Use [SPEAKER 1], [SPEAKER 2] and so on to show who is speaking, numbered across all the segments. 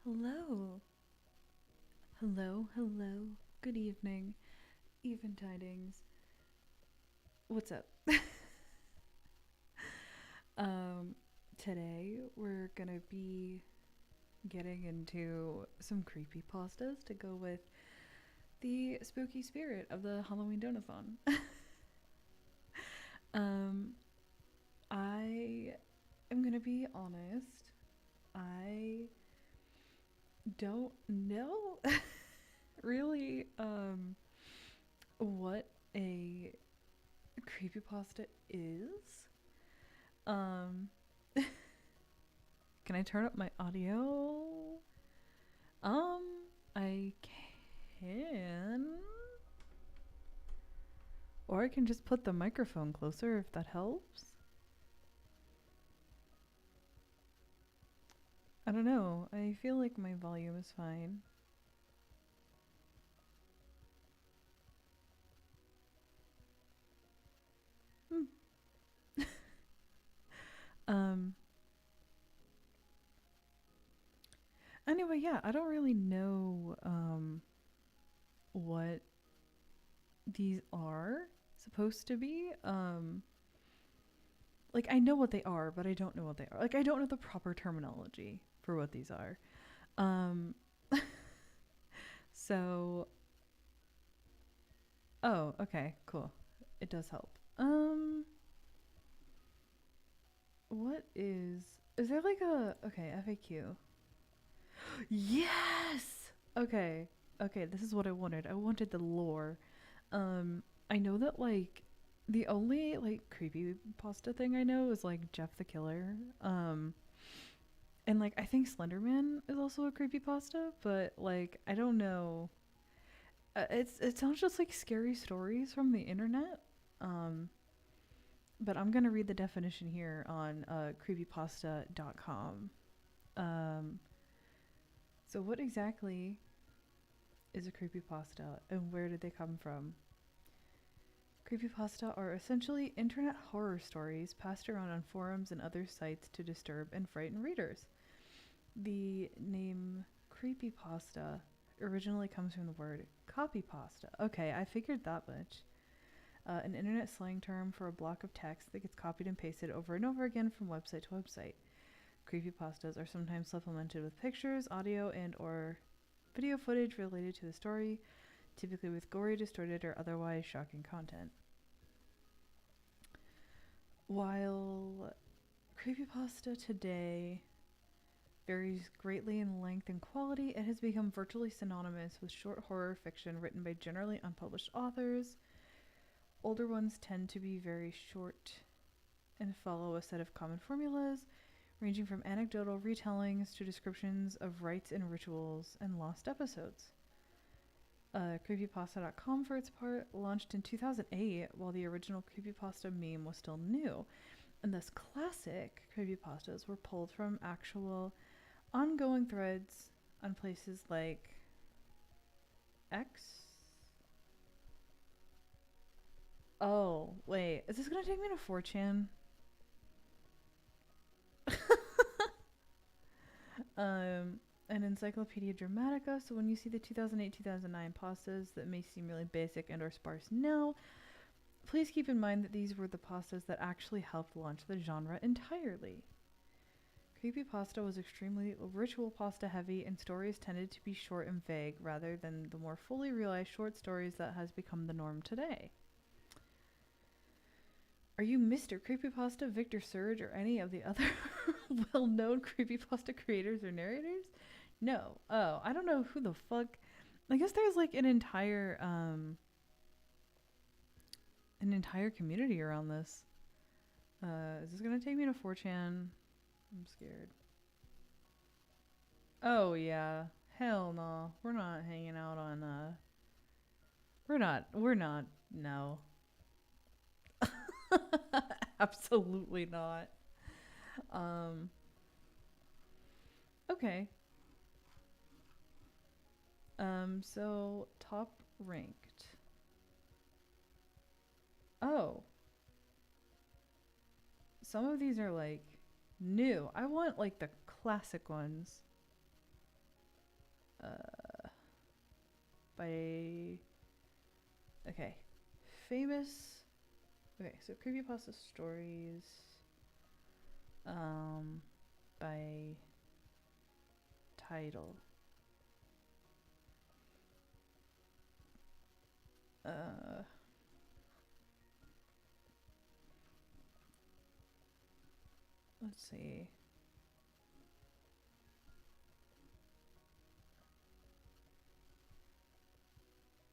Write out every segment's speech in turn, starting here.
[SPEAKER 1] Hello. Hello, hello. Good evening. Even tidings. What's up? Um, Today we're gonna be getting into some creepy pastas to go with the spooky spirit of the Halloween Donathon. um, I am gonna be honest. I don't know really what a creepypasta is. Um, can I turn up my audio? Um, I can. Or I can just put the microphone closer if that helps. I don't know. I feel like my volume is fine. Hmm. Um, anyway, yeah, I don't really know what these are supposed to be. Like I know what they are, but I don't know what they are. Like I don't know the proper terminology for what these are. Um so oh, okay, cool. It does help. What is there like a okay, FAQ. Yes. Okay. Okay, this is what I wanted. I wanted the lore. I know that like the only like creepy pasta thing I know is like Jeff the Killer. And like I think Slenderman is also a creepy pasta, but like I don't know. It sounds just like scary stories from the internet. Um, but I'm gonna read the definition here on creepypasta.com. Um, so what exactly is a creepypasta and where did they come from? Creepypasta are essentially internet horror stories passed around on forums and other sites to disturb and frighten readers. The name creepypasta originally comes from the word copypasta. Okay, I figured that much. An internet slang term for a block of text that gets copied and pasted over and over again from website to website. Creepypastas are sometimes supplemented with pictures, audio, and or video footage related to the story, typically with gory, distorted, or otherwise shocking content. While creepypasta today varies greatly in length and quality, it has become virtually synonymous with short horror fiction written by generally unpublished authors. Older ones tend to be very short and follow a set of common formulas, ranging from anecdotal retellings to descriptions of rites and rituals and lost episodes. Creepypasta.com, for its part, launched in 2008 while the original creepypasta meme was still new, and thus classic creepypastas were pulled from actual ongoing threads on places like X. Oh, wait, is this gonna take me to 4chan? An Encyclopedia Dramatica. So when you see the 2008-2009 pastas that may seem really basic and or sparse now, please keep in mind that these were the pastas that actually helped launch the genre entirely. Creepypasta was extremely ritual pasta heavy, and stories tended to be short and vague rather than the more fully realized short stories that has become the norm today. Are you Mr. Creepypasta, Victor Surge, or any of the other well known creepypasta creators or narrators? No. Oh, I don't know who the fuck. I guess there's like an entire community around this. Is this gonna take me to 4chan? I'm scared. Oh yeah. Hell no. We're not hanging out on we're not no. Absolutely not. Um okay. So top ranked. Oh, some of these are like new. I want like the classic ones. Uh, by okay, famous. Okay, so creepypasta stories. By title. Let's see.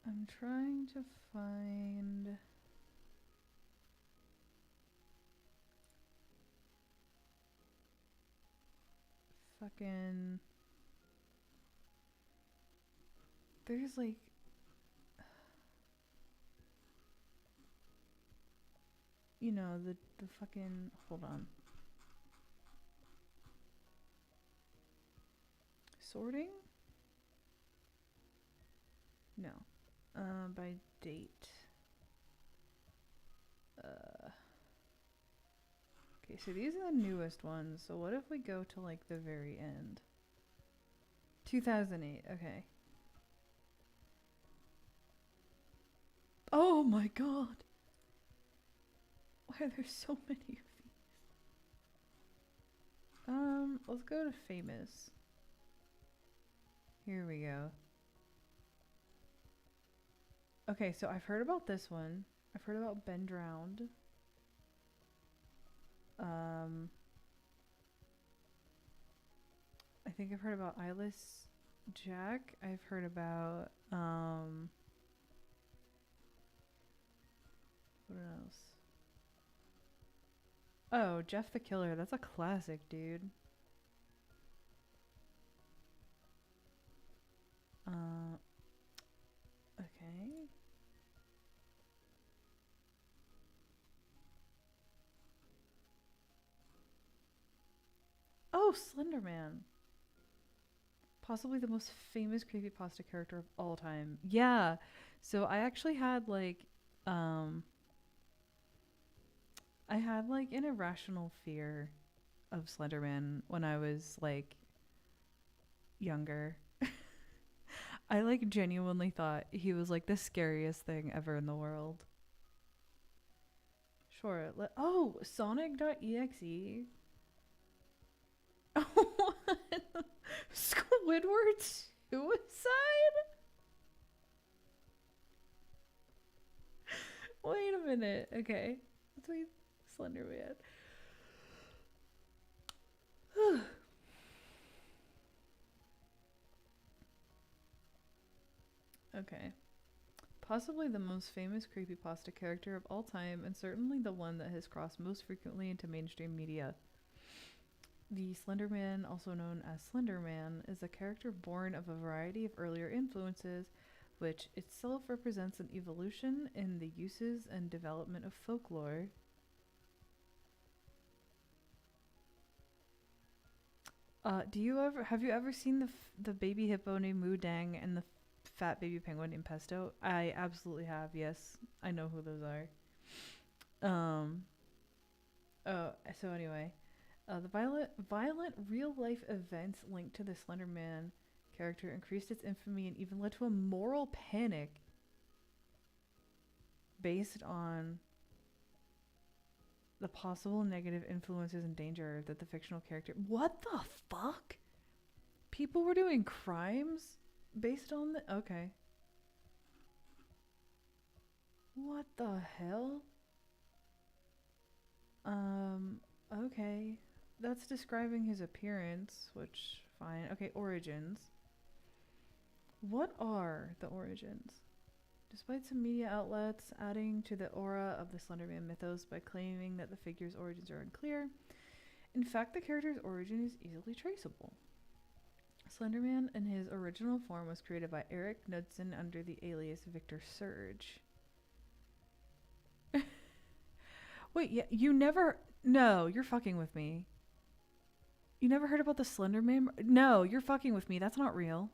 [SPEAKER 1] I'm trying to find. Fucking. There's like. You know, the fucking. Hold on. Sorting? No. By date. Okay, so these are the newest ones. So what if we go to like the very end? 2008. Okay. Oh my god. Why are there so many of these? Let's go to famous. Here we go. Okay, so I've heard about this one. I've heard about Ben Drowned. I think I've heard about Eyeless Jack. I've heard about what else? Oh, Jeff the Killer. That's a classic, dude. Okay. Oh, Slender Man. Possibly the most famous creepypasta character of all time. Yeah. So I actually had like I had like an irrational fear of Slenderman when I was like younger. I like genuinely thought he was like the scariest thing ever in the world. Sure. Oh, Sonic.exe. What? Squidward suicide? Wait a minute. Okay. Let's wait. Slender Man. Okay. Possibly the most famous creepypasta character of all time, and certainly the one that has crossed most frequently into mainstream media. The Slender Man, also known as Slender Man, is a character born of a variety of earlier influences, which itself represents an evolution in the uses and development of folklore. Have you ever seen the baby hippo named Moo Dang and the fat baby penguin named Pesto? I absolutely have. Yes, I know who those are. Oh, so anyway, the violent real life events linked to the Slender Man character increased its infamy and even led to a moral panic based on the possible negative influences and danger that the fictional character. What the fuck? People were doing crimes based on the. Okay. What the hell? Okay. That's describing his appearance, which, fine. Okay, origins. What are the origins? Despite some media outlets adding to the aura of the Slenderman mythos by claiming that the figure's origins are unclear, in fact, the character's origin is easily traceable. Slenderman in his original form was created by Eric Knudsen under the alias Victor Surge. Wait, yeah, you never... No, you're fucking with me. You never heard about the Slenderman? No, you're fucking with me. That's not real.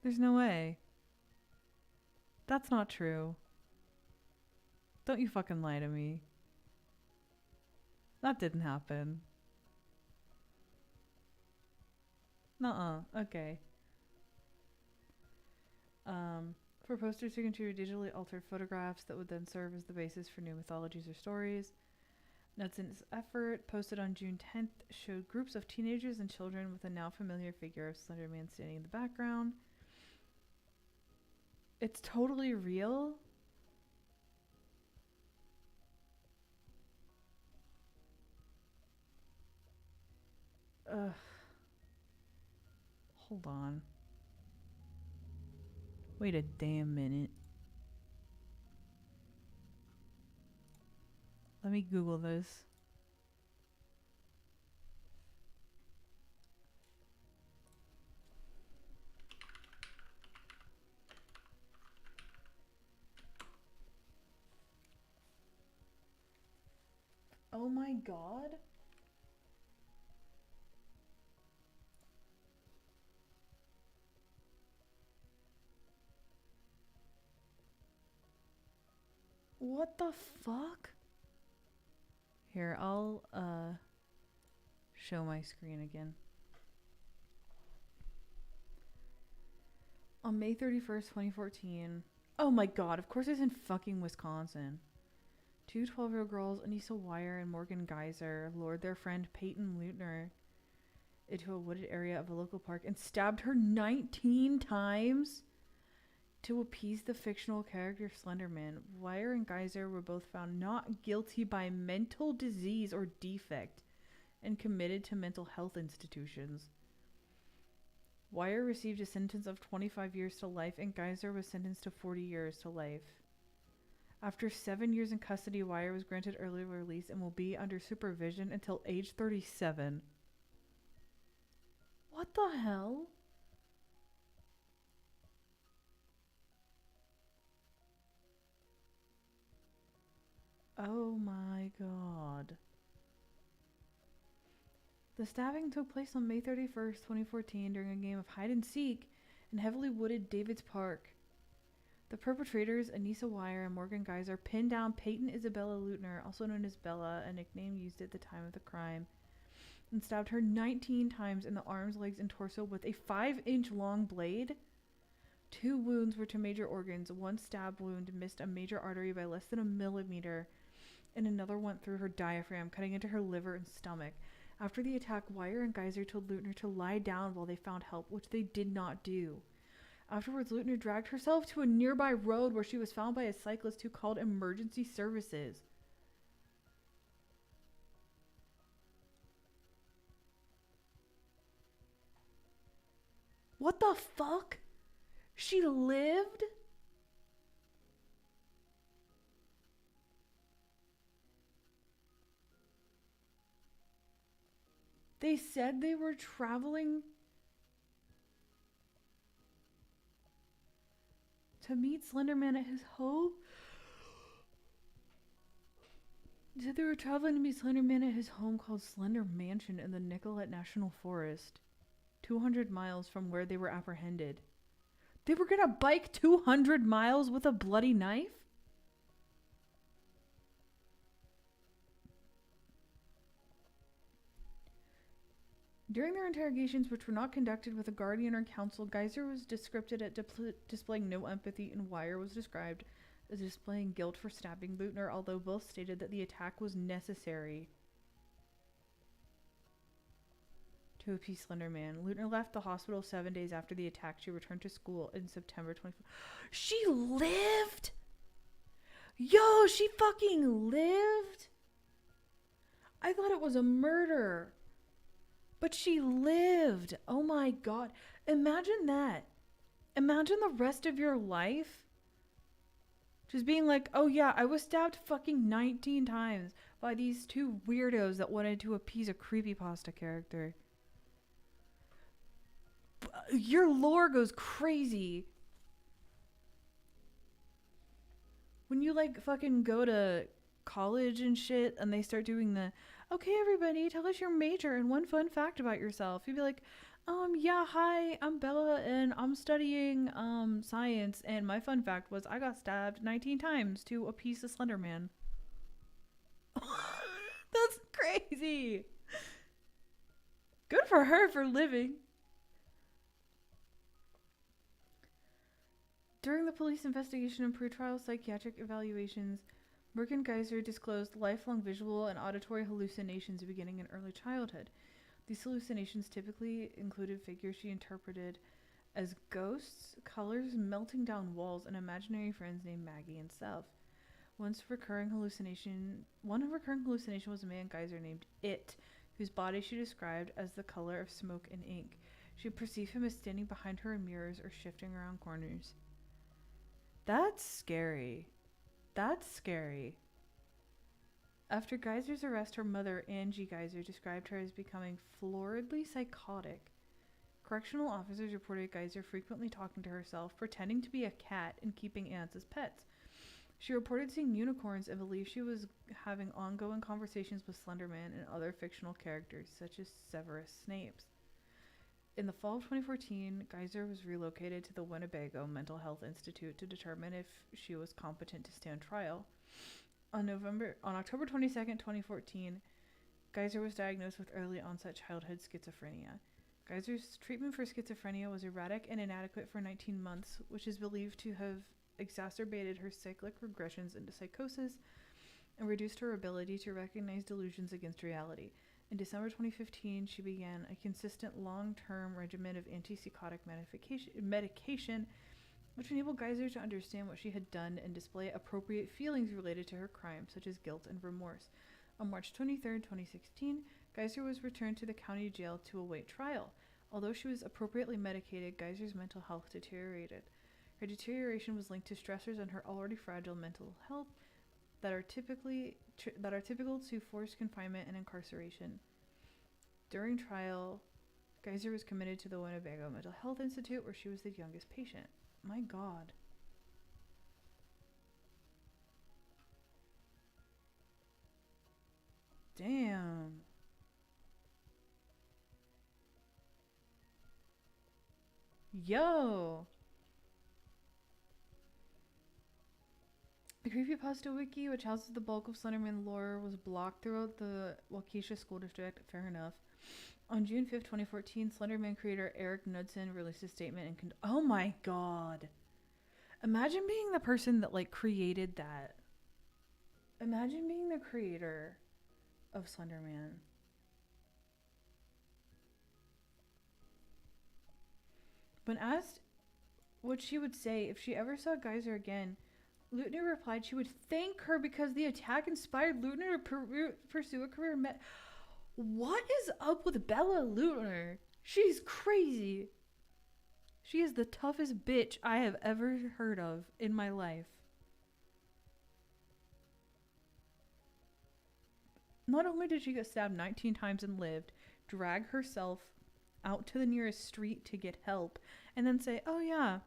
[SPEAKER 1] There's no way. That's not true. Don't you fucking lie to me. That didn't happen. Nuh-uh. Okay. For posters to contribute digitally altered photographs that would then serve as the basis for new mythologies or stories. Nutson's effort, posted on June 10th, showed groups of teenagers and children with a now familiar figure of Slender Man standing in the background. It's totally real. Ugh. Hold on. Wait a damn minute. Let me Google this. Oh my god. What the fuck? Here, I'll show my screen again. On May 31st, 2014. Oh my god, of course it's in fucking Wisconsin. Two 12-year-old girls, Anissa Wire and Morgan Geyser, lured their friend Peyton Leutner into a wooded area of a local park and stabbed her 19 times to appease the fictional character Slenderman. Wire and Geyser were both found not guilty by mental disease or defect and committed to mental health institutions. Wire received a sentence of 25 years to life and Geyser was sentenced to 40 years to life. After 7 years in custody, Wire was granted early release and will be under supervision until age 37. What the hell? Oh my god. The stabbing took place on May 31st, 2014 during a game of hide and seek in heavily wooded Davids Park. The perpetrators, Anissa Wire and Morgan Geyser, pinned down Peyton Isabella Leutner, also known as Bella, a nickname used at the time of the crime, and stabbed her 19 times in the arms, legs, and torso with a 5-inch long blade. 2 wounds were to major organs. One stab wound missed a major artery by less than a millimeter, and another went through her diaphragm, cutting into her liver and stomach. After the attack, Wire and Geyser told Leutner to lie down while they found help, which they did not do. Afterwards, Leutner dragged herself to a nearby road where she was found by a cyclist who called emergency services. What the fuck? She lived? They said they were traveling to meet Slenderman at his home. They said they were traveling to meet Slenderman at his home called Slender Mansion in the Nicollet National Forest, 200 miles from where they were apprehended. They were gonna bike 200 miles with a bloody knife? During their interrogations, which were not conducted with a guardian or counsel, Geyser was described at displaying no empathy, and Wire was described as displaying guilt for stabbing Leutner, although both stated that the attack was necessary to appease Slenderman. Leutner left the hospital 7 days after the attack. She returned to school in September 24th. She lived? Yo, she fucking lived? I thought it was a murder. But she lived. Oh my god. Imagine that. Imagine the rest of your life just being like, oh yeah, I was stabbed fucking 19 times by these 2 weirdos that wanted to appease a creepypasta character. Your lore goes crazy. When you like fucking go to college and shit and they start doing the, okay, everybody, tell us your major and one fun fact about yourself. You'd be like, yeah, hi, I'm Bella and I'm studying science, and my fun fact was I got stabbed 19 times to appease the Slender Man. That's crazy. Good for her for living. During the police investigation and pretrial psychiatric evaluations, Merck and Geiser disclosed lifelong visual and auditory hallucinations beginning in early childhood. These hallucinations typically included figures she interpreted as ghosts, colors melting down walls, and imaginary friends named Maggie and Sev. One recurring hallucination was a man Geiser named It, whose body she described as the color of smoke and ink. She perceived him as standing behind her in mirrors or shifting around corners. That's scary. That's scary. After Geiser's arrest, her mother, Angie Geiser, described her as becoming floridly psychotic. Correctional officers reported Geiser frequently talking to herself, pretending to be a cat, and keeping ants as pets. She reported seeing unicorns and believed she was having ongoing conversations with Slenderman and other fictional characters, such as Severus Snape. In the fall of 2014, Geiser was relocated to the Winnebago Mental Health Institute to determine if she was competent to stand trial. On October 22nd, 2014, Geiser was diagnosed with early onset childhood schizophrenia. Geiser's treatment for schizophrenia was erratic and inadequate for 19 months, which is believed to have exacerbated her cyclic regressions into psychosis and reduced her ability to recognize delusions against reality. In December 2015, she began a consistent long-term regimen of antipsychotic medication, which enabled Geiser to understand what she had done and display appropriate feelings related to her crime, such as guilt and remorse. On March 23, 2016, Geiser was returned to the county jail to await trial. Although she was appropriately medicated, Geiser's mental health deteriorated. Her deterioration was linked to stressors on her already fragile mental health that are typical to forced confinement and incarceration. During trial, Geiser was committed to the Winnebago Mental Health Institute, where she was the youngest patient. My God. Damn. Yo. The Creepypasta Wiki, which houses the bulk of Slenderman lore, was blocked throughout the Waukesha School District. Fair enough. On June 5th, 2014, Slenderman creator Eric Knudsen released a statement and oh my God. Imagine being the person that, like, created that. Imagine being the creator of Slenderman. When asked what she would say if she ever saw Geiser again, Lutner replied she would thank her because the attack inspired Lutner to pursue a career in What is up with Bella Lutner? She's crazy. She is the toughest bitch I have ever heard of in my life. Not only did she get stabbed 19 times and lived, drag herself out to the nearest street to get help, and then say, oh yeah,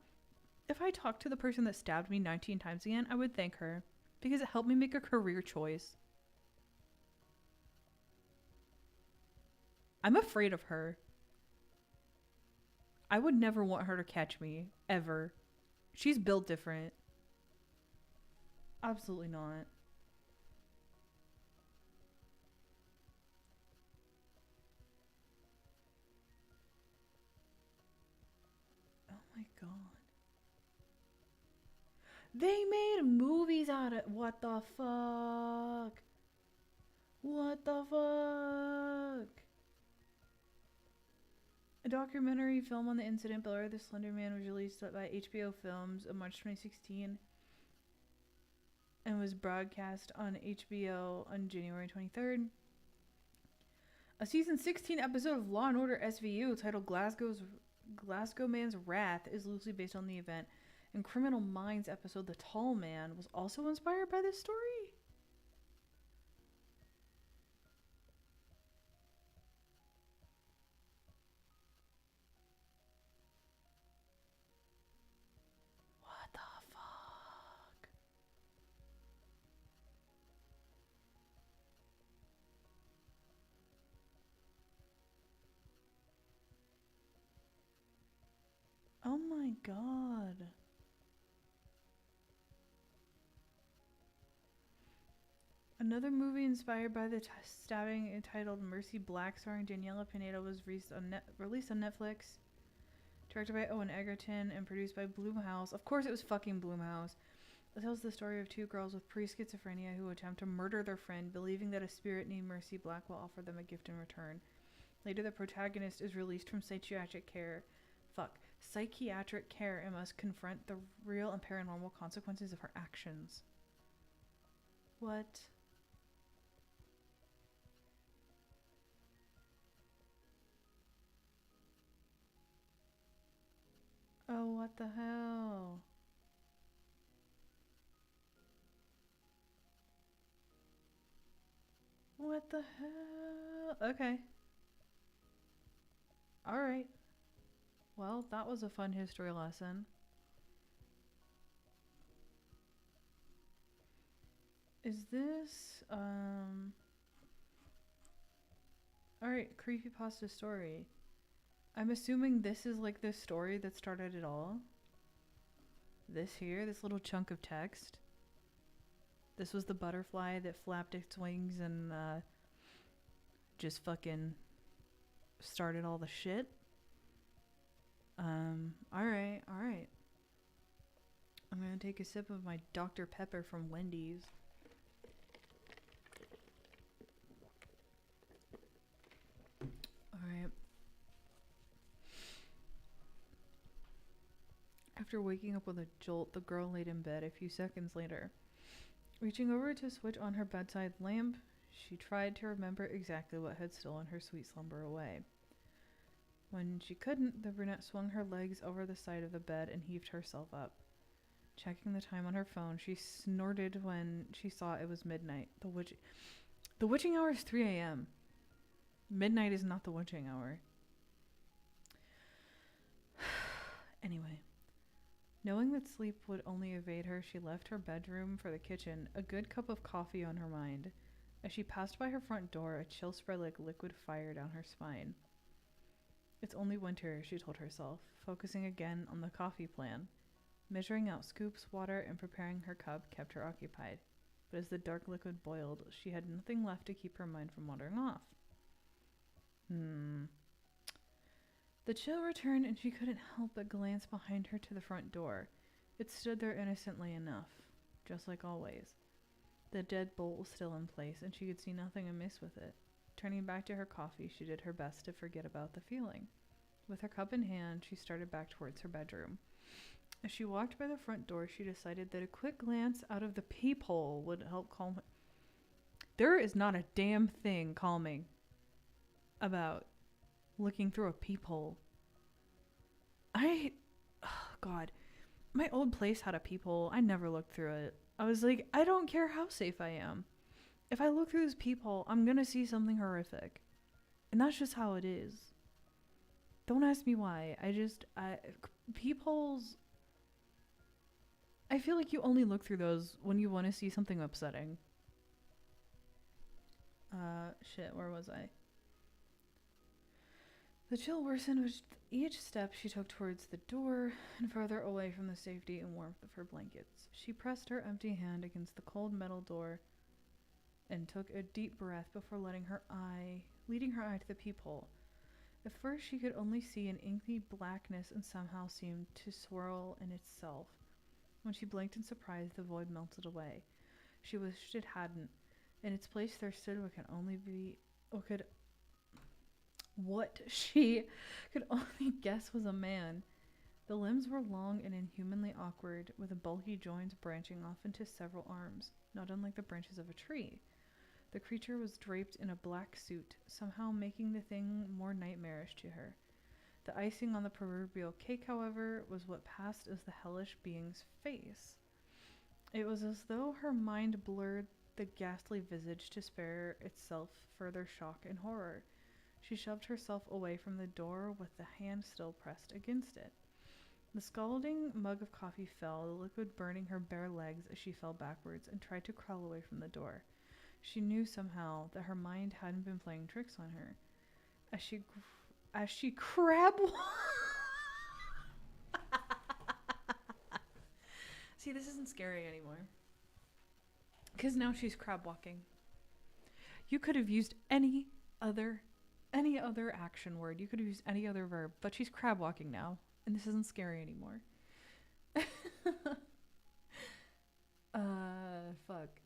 [SPEAKER 1] if I talked to the person that stabbed me 19 times again, I would thank her because it helped me make a career choice. I'm afraid of her. I would never want her to catch me, ever. She's built different. Absolutely not. Oh my God. They made movies out of what the fuck? What the fuck? A documentary film on the incident, Bellery the Slender Man, was released by HBO Films in March 2016 and was broadcast on HBO on January 23rd. A season 16 episode of Law & Order SVU titled Glasgow Man's Wrath is loosely based on the event, and Criminal Minds episode The Tall Man was also inspired by this story. What the fuck? Oh my God. Another movie inspired by the stabbing entitled Mercy Black, starring Daniela Pineda, was released on Netflix Directed by Owen Egerton and produced by Blumhouse. Of course it was fucking Blumhouse. It tells the story of two girls with pre-schizophrenia who attempt to murder their friend, believing that a spirit named Mercy Black will offer them a gift in return. Later, the protagonist is released from psychiatric care and must confront the real and paranormal consequences of her actions. What? Oh, what the hell? What the hell? Okay. Alright. Well, that was a fun history lesson. Is this, Alright, creepypasta story. I'm assuming this is like the story that started it all. This here, this little chunk of text. This was the butterfly that flapped its wings and just fucking started all the shit. Alright. I'm gonna take a sip of my Dr. Pepper from Wendy's. Alright. After waking up with a jolt, the girl laid in bed a few seconds later. Reaching over to switch on her bedside lamp, she tried to remember exactly what had stolen her sweet slumber away. When she couldn't, the brunette swung her legs over the side of the bed and heaved herself up. Checking the time on her phone, she snorted when she saw it was midnight. The witching hour is 3 a.m. Midnight is not the witching hour. Anyway, knowing that sleep would only evade her, she left her bedroom for the kitchen, a good cup of coffee on her mind. As she passed by her front door, a chill spread like liquid fire down her spine. It's only winter, she told herself, focusing again on the coffee plan. Measuring out scoops, water, and preparing her cup kept her occupied. But as the dark liquid boiled, she had nothing left to keep her mind from wandering off. The chill returned, and she couldn't help but glance behind her to the front door. It stood there innocently enough, just like always. The dead bolt was still in place, and she could see nothing amiss with it. Turning back to her coffee, she did her best to forget about the feeling. With her cup in hand, she started back towards her bedroom. As she walked by the front door, she decided that a quick glance out of the peephole would help calm her. There is not a damn thing calming about looking through a peephole. God, my old place had a peephole. I never looked through it. I was like, I don't care how safe I am. If I look through this peephole, I'm gonna see something horrific. And that's just how it is. Don't ask me why. Peepholes, I feel like you only look through those when you want to see something upsetting. Where was I? The chill worsened with each step she took towards the door and further away from the safety and warmth of her blankets. She pressed her empty hand against the cold metal door and took a deep breath before leading her eye to the peephole. At first, she could only see an inky blackness and somehow seemed to swirl in itself. When she blinked in surprise, the void melted away. She wished it hadn't. In its place, there stood what she could only guess was a man. The limbs were long and inhumanly awkward, with bulky joints branching off into several arms, not unlike the branches of a tree. The creature was draped in a black suit, somehow making the thing more nightmarish to her. The icing on the proverbial cake, however, was what passed as the hellish being's face. It was as though her mind blurred the ghastly visage to spare itself further shock and horror. She shoved herself away from the door with the hand still pressed against it. The scalding mug of coffee fell, the liquid burning her bare legs as she fell backwards and tried to crawl away from the door. She knew somehow that her mind hadn't been playing tricks on her. As she crab See, this isn't scary anymore. Because now she's crab walking. You could have used any other action word. You could have used any other verb, but she's crab walking now. And this isn't scary anymore. Fuck.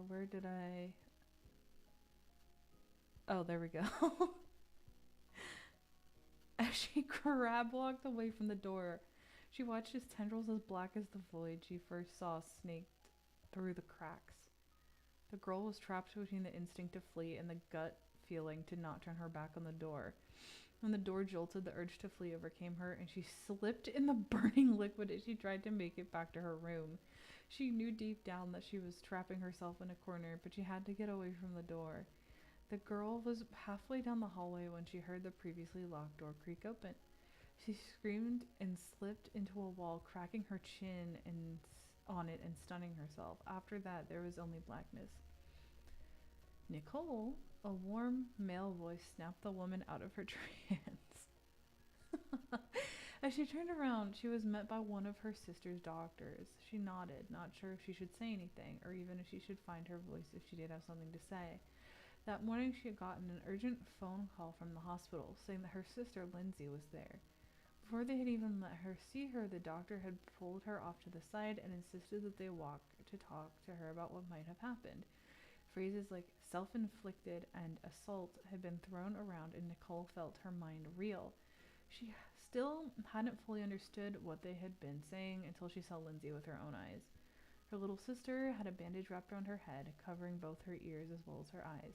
[SPEAKER 1] Where did I? Oh, there we go. As she crab walked away from the door, she watched his tendrils as black as the void she first saw snaked through the cracks. The girl was trapped between the instinct to flee and the gut feeling to not turn her back on the door. When the door jolted, the urge to flee overcame her, and she slipped in the burning liquid as she tried to make it back to her room. She knew deep down that she was trapping herself in a corner, but she had to get away from the door. The girl was halfway down the hallway when she heard the previously locked door creak open. She screamed and slipped into a wall, cracking her chin on it and stunning herself. After that, there was only blackness. Nicole, a warm male voice snapped the woman out of her trance. As she turned around, she was met by one of her sister's doctors. She nodded, not sure if she should say anything, or even if she should find her voice if she did have something to say. That morning she had gotten an urgent phone call from the hospital, saying that her sister Lindsay was there. Before they had even let her see her, the doctor had pulled her off to the side and insisted that they walk to talk to her about what might have happened. Phrases like self-inflicted and assault had been thrown around, and Nicole felt her mind reel. She still hadn't fully understood what they had been saying until she saw Lindsay with her own eyes. Her little sister had a bandage wrapped around her head, covering both her ears as well as her eyes.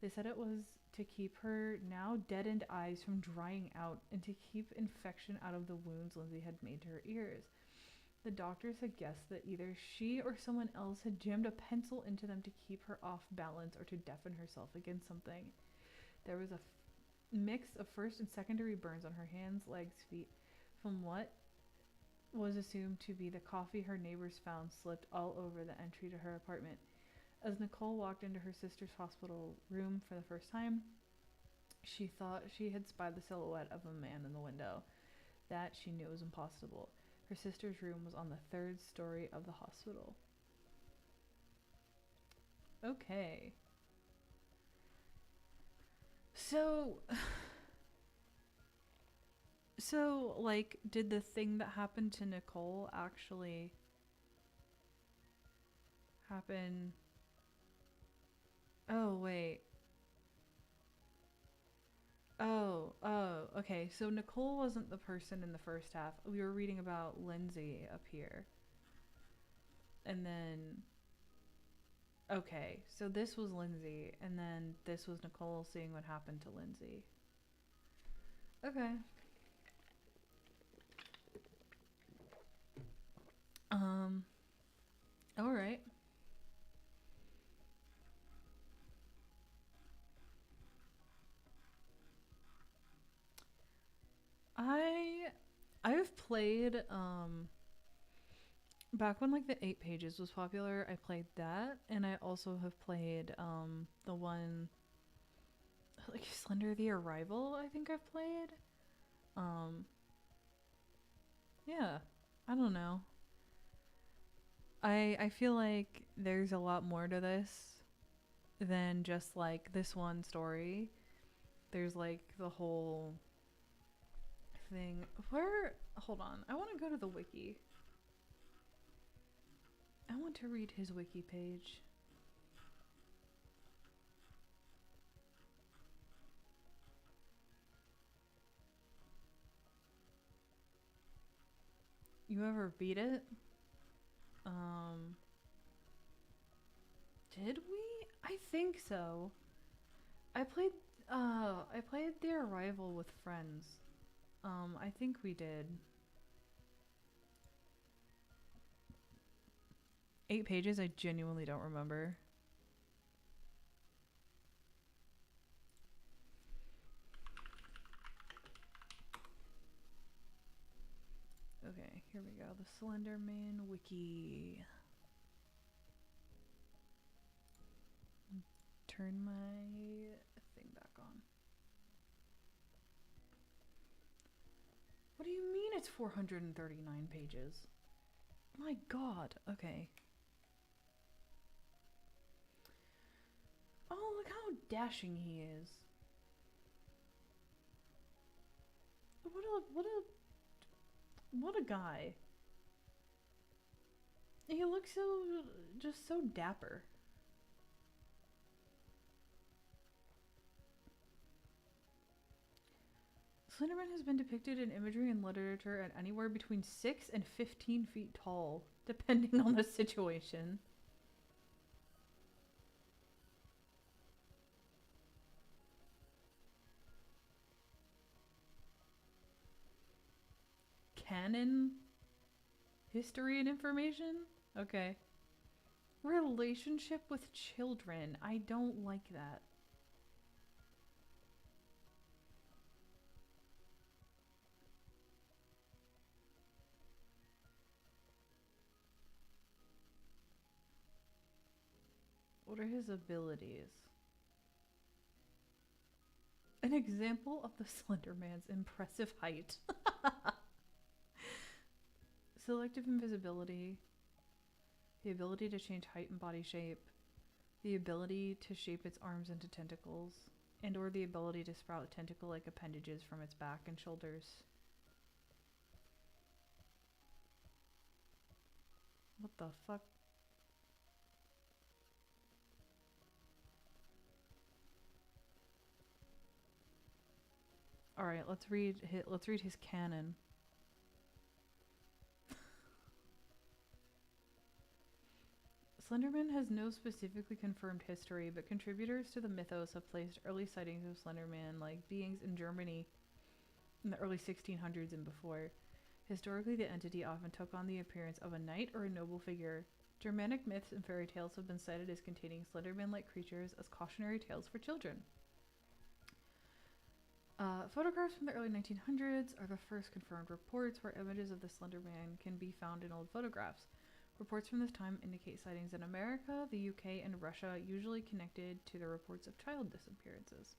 [SPEAKER 1] They said it was to keep her now deadened eyes from drying out and to keep infection out of the wounds Lindsay had made to her ears. The doctors had guessed that either she or someone else had jammed a pencil into them to keep her off balance or to deafen herself against something. There was a mix of first and secondary burns on her hands, legs, feet, from what was assumed to be the coffee her neighbors found slipped all over the entry to her apartment. As Nicole walked into her sister's hospital room for the first time, she thought she had spied the silhouette of a man in the window. That she knew was impossible. Her sister's room was on the third story of the hospital. Okay. So, like, did the thing that happened to Nicole actually happen? Oh, wait. Okay. So Nicole wasn't the person in the first half. We were reading about Lindsay up here. And then, okay, so this was Lindsay, and then this was Nicole seeing what happened to Lindsay. Okay. All right. I've played back when like the 8 pages was popular. I played that, and I also have played the one like Slender the Arrival. I think I've played. Um, yeah, I don't know. I feel like there's a lot more to this than just like this one story. There's like the whole thing. Where? Hold on. I want to go to the wiki. I want to read his wiki page. You ever beat it? Did we? I think so. I played I played The Arrival with friends. I think we did. 8 pages, I genuinely don't remember. Okay, here we go. The Slender Man wiki. Turn my thing back on. What do you mean it's 439 pages? My god. Okay. Oh, look how dashing he is. What a guy. He looks so just so dapper. Slenderman has been depicted in imagery and literature at anywhere between 6 and 15 feet tall, depending on the situation. Canon history and information? Okay. Relationship with children. I don't like that. What are his abilities? An example of the Slender Man's impressive height. Selective invisibility. The ability to change height and body shape. The ability to shape its arms into tentacles. And or the ability to sprout tentacle-like appendages from its back and shoulders. What the fuck? All right, let's read his canon. Slenderman has no specifically confirmed history, but contributors to the mythos have placed early sightings of Slenderman-like beings in Germany in the early 1600s and before. Historically, the entity often took on the appearance of a knight or a noble figure. Germanic myths and fairy tales have been cited as containing Slenderman-like creatures as cautionary tales for children. Photographs from the early 1900s are the first confirmed reports where images of the Slender Man can be found in old photographs. Reports from this time indicate sightings in America, the UK, and Russia, usually connected to the reports of child disappearances.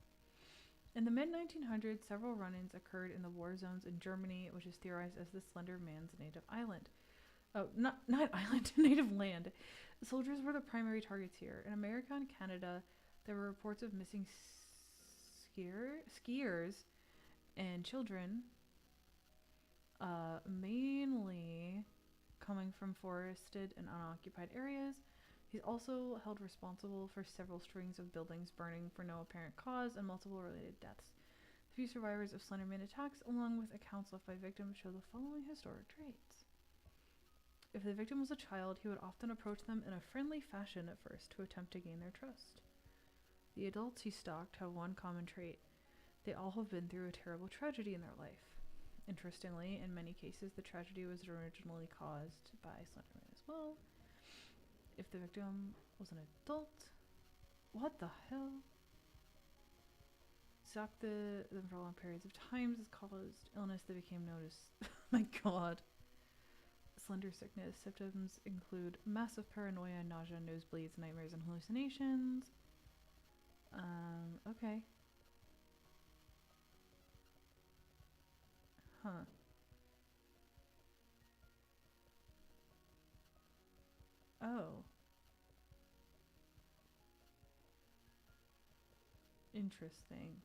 [SPEAKER 1] In the mid-1900s, several run-ins occurred in the war zones in Germany, which is theorized as the Slender Man's native island. Oh, not island, native land. Soldiers were the primary targets here. In America and Canada, there were reports of missing skiers and children, mainly coming from forested and unoccupied areas. He's also held responsible for several strings of buildings burning for no apparent cause and multiple related deaths. The few survivors of Slenderman attacks, along with accounts left by victims, show the following historic traits. If the victim was a child, he would often approach them in a friendly fashion at first to attempt to gain their trust. The adults he stalked have one common trait. They all have been through a terrible tragedy in their life. Interestingly, in many cases, the tragedy was originally caused by Slenderman as well. If the victim was an adult, what the hell? Stalked them for long periods of times has caused illness that became known as, my god, slender sickness. Symptoms include massive paranoia, nausea, nosebleeds, nightmares, and hallucinations. Okay. Huh. Oh. Interesting.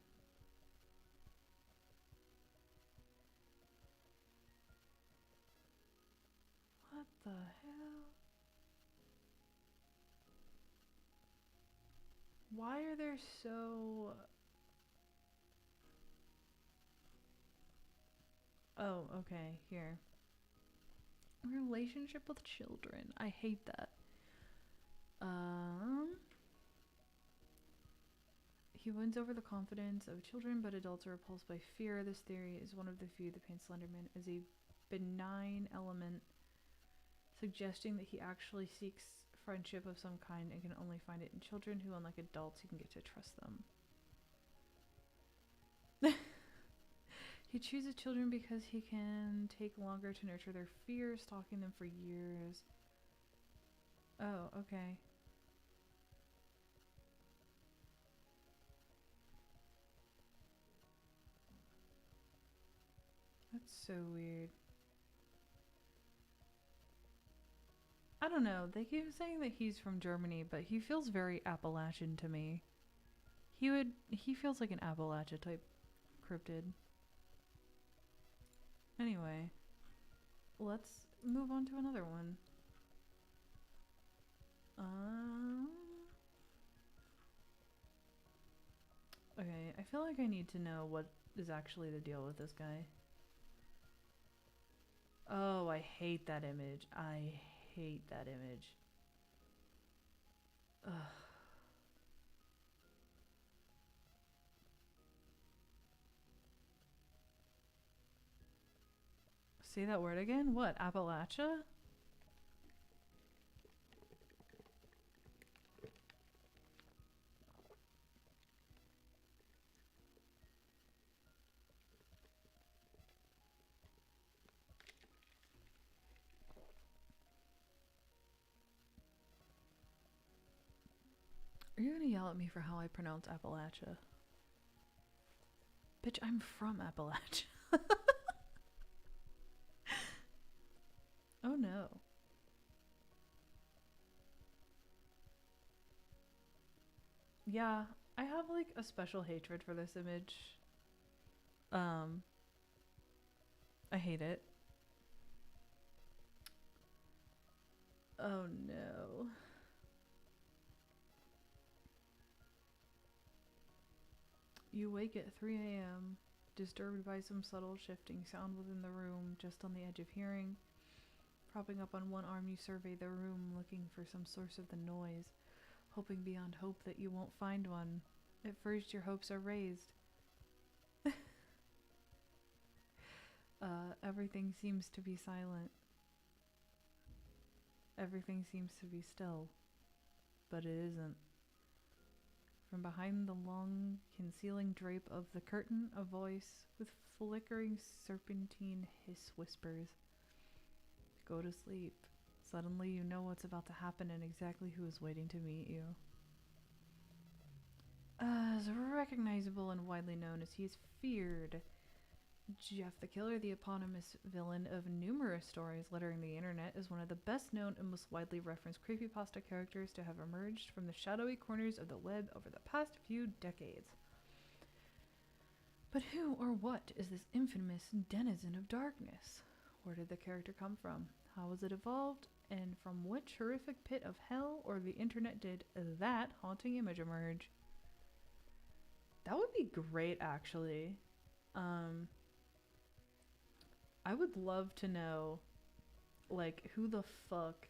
[SPEAKER 1] What the hell? Why are there so... Oh, okay, here. Relationship with children. I hate that. He wins over the confidence of children, but adults are repulsed by fear. This theory is one of the few that paints Slenderman as a benign element, suggesting that he actually seeks friendship of some kind and can only find it in children who, unlike adults, he can get to trust them. He chooses children because he can take longer to nurture their fears, stalking them for years. Oh, okay. That's so weird. I don't know. They keep saying that he's from Germany, but he feels very Appalachian to me. He feels like an Appalachia type cryptid. Anyway, let's move on to another one. Okay, I feel like I need to know what is actually the deal with this guy. Oh, I hate that image. I hate that image. Ugh. Say that word again? What? Appalachia? Are you gonna yell at me for how I pronounce Appalachia? Bitch, I'm from Appalachia. Oh no. Yeah, I have like a special hatred for this image. Um, I hate it. Oh no. You wake at 3 a.m., disturbed by some subtle shifting sound within the room, just on the edge of hearing. Propping up on one arm, you survey the room, looking for some source of the noise, hoping beyond hope that you won't find one. At first, your hopes are raised. Everything seems to be silent. Everything seems to be still. But it isn't. From behind the long, concealing drape of the curtain, a voice with flickering serpentine hiss whispers. Go to sleep. Suddenly you know what's about to happen and exactly who is waiting to meet you. As recognizable and widely known as he is feared, Jeff the Killer, the eponymous villain of numerous stories littering the internet, is one of the best known and most widely referenced creepypasta characters to have emerged from the shadowy corners of the web over the past few decades. But who or what is this infamous denizen of darkness? Where did the character come from? How was it evolved? And from which horrific pit of hell or the internet did that haunting image emerge? That would be great, actually. I would love to know, like, who the fuck,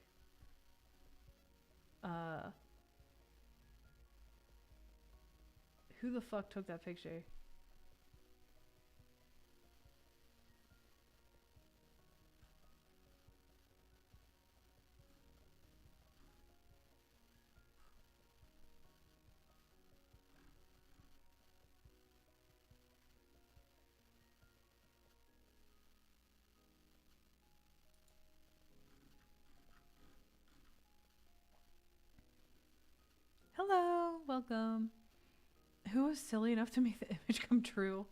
[SPEAKER 1] took that picture? Hello, welcome. Who was silly enough to make the image come true?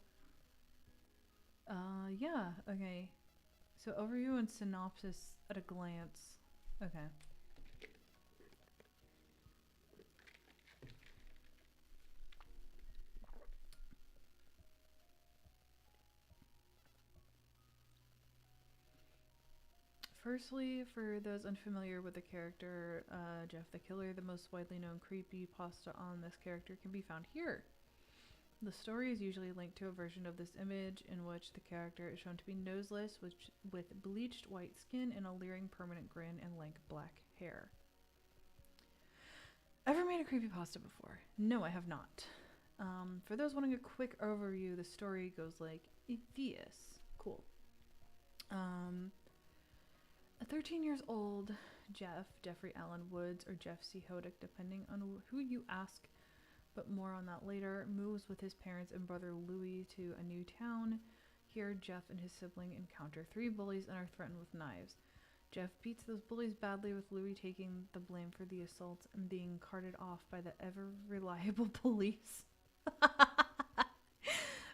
[SPEAKER 1] Yeah, okay. So overview and synopsis at a glance. Okay. Firstly, for those unfamiliar with the character, Jeff the Killer, the most widely known creepypasta on this character can be found here. The story is usually linked to a version of this image in which the character is shown to be noseless with bleached white skin and a leering permanent grin and lank black hair. Ever made a creepypasta before? No, I have not. For those wanting a quick overview, the story goes like this. Cool. A 13 years old Jeffrey Allen Woods, or Jeff C. Hodick, depending on who you ask, but more on that later, moves with his parents and brother Louis to a new town. Here, Jeff and his sibling encounter 3 bullies and are threatened with knives. Jeff beats those bullies badly, with Louis taking the blame for the assaults and being carted off by the ever-reliable police.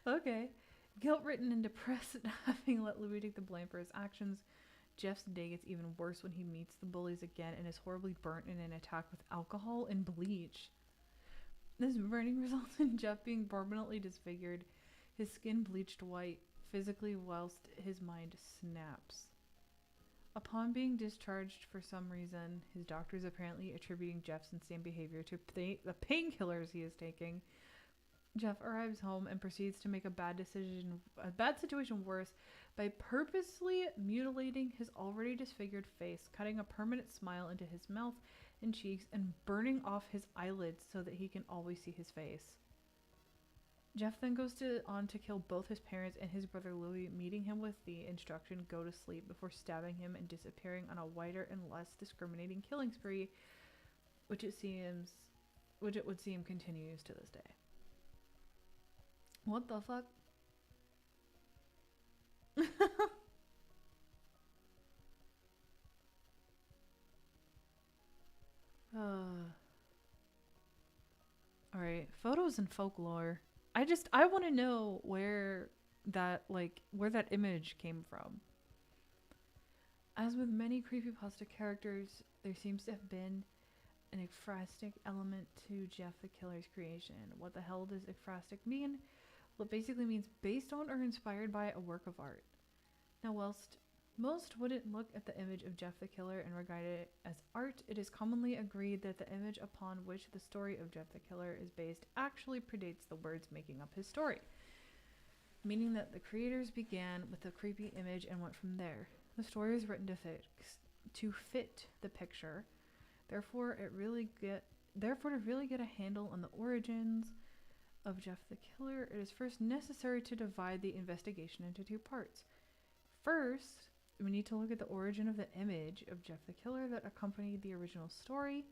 [SPEAKER 1] Okay. Guilt-ridden and depressed at having let Louis take the blame for his actions, Jeff's day gets even worse when he meets the bullies again and is horribly burnt in an attack with alcohol and bleach. This burning results in Jeff being permanently disfigured, his skin bleached white, physically whilst his mind snaps. Upon being discharged for some reason, his doctors apparently attributing Jeff's insane behavior to the painkillers he is taking. Jeff arrives home and proceeds to make a bad situation worse by purposely mutilating his already disfigured face, cutting a permanent smile into his mouth and cheeks, and burning off his eyelids so that he can always see his face. Jeff then goes on to kill both his parents and his brother Louis, meeting him with the instruction go to sleep before stabbing him and disappearing on a wider and less discriminating killing spree, which it would seem continues to this day. What the fuck? Alright, photos and folklore. I want to know where that image came from. As with many creepypasta characters, there seems to have been an ekphrastic element to Jeff the Killer's creation. What the hell does ekphrastic mean? Well, it basically means based on or inspired by a work of art. Now, whilst most wouldn't look at the image of Jeff the Killer and regard it as art, it is commonly agreed that the image upon which the story of Jeff the Killer is based actually predates the words making up his story, meaning that the creators began with a creepy image and went from there. The story is written to fit the picture. Therefore, to really get a handle on the origins of Jeff the Killer, it is first necessary to divide the investigation into two parts. First, we need to look at the origin of the image of Jeff the Killer that accompanied the original story,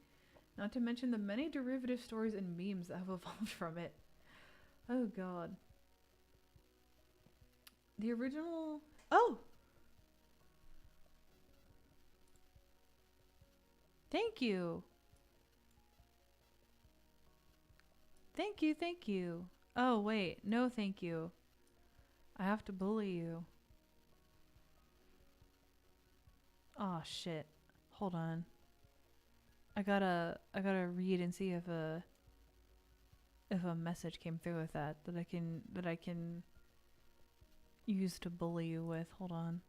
[SPEAKER 1] not to mention the many derivative stories and memes that have evolved from it. Oh god. The original... Oh! Thank you! Thank you. Oh, wait. No, thank you. I have to bully you. Oh, shit. Hold on. I gotta read and see if a message came through with that I can use to bully you with. Hold on.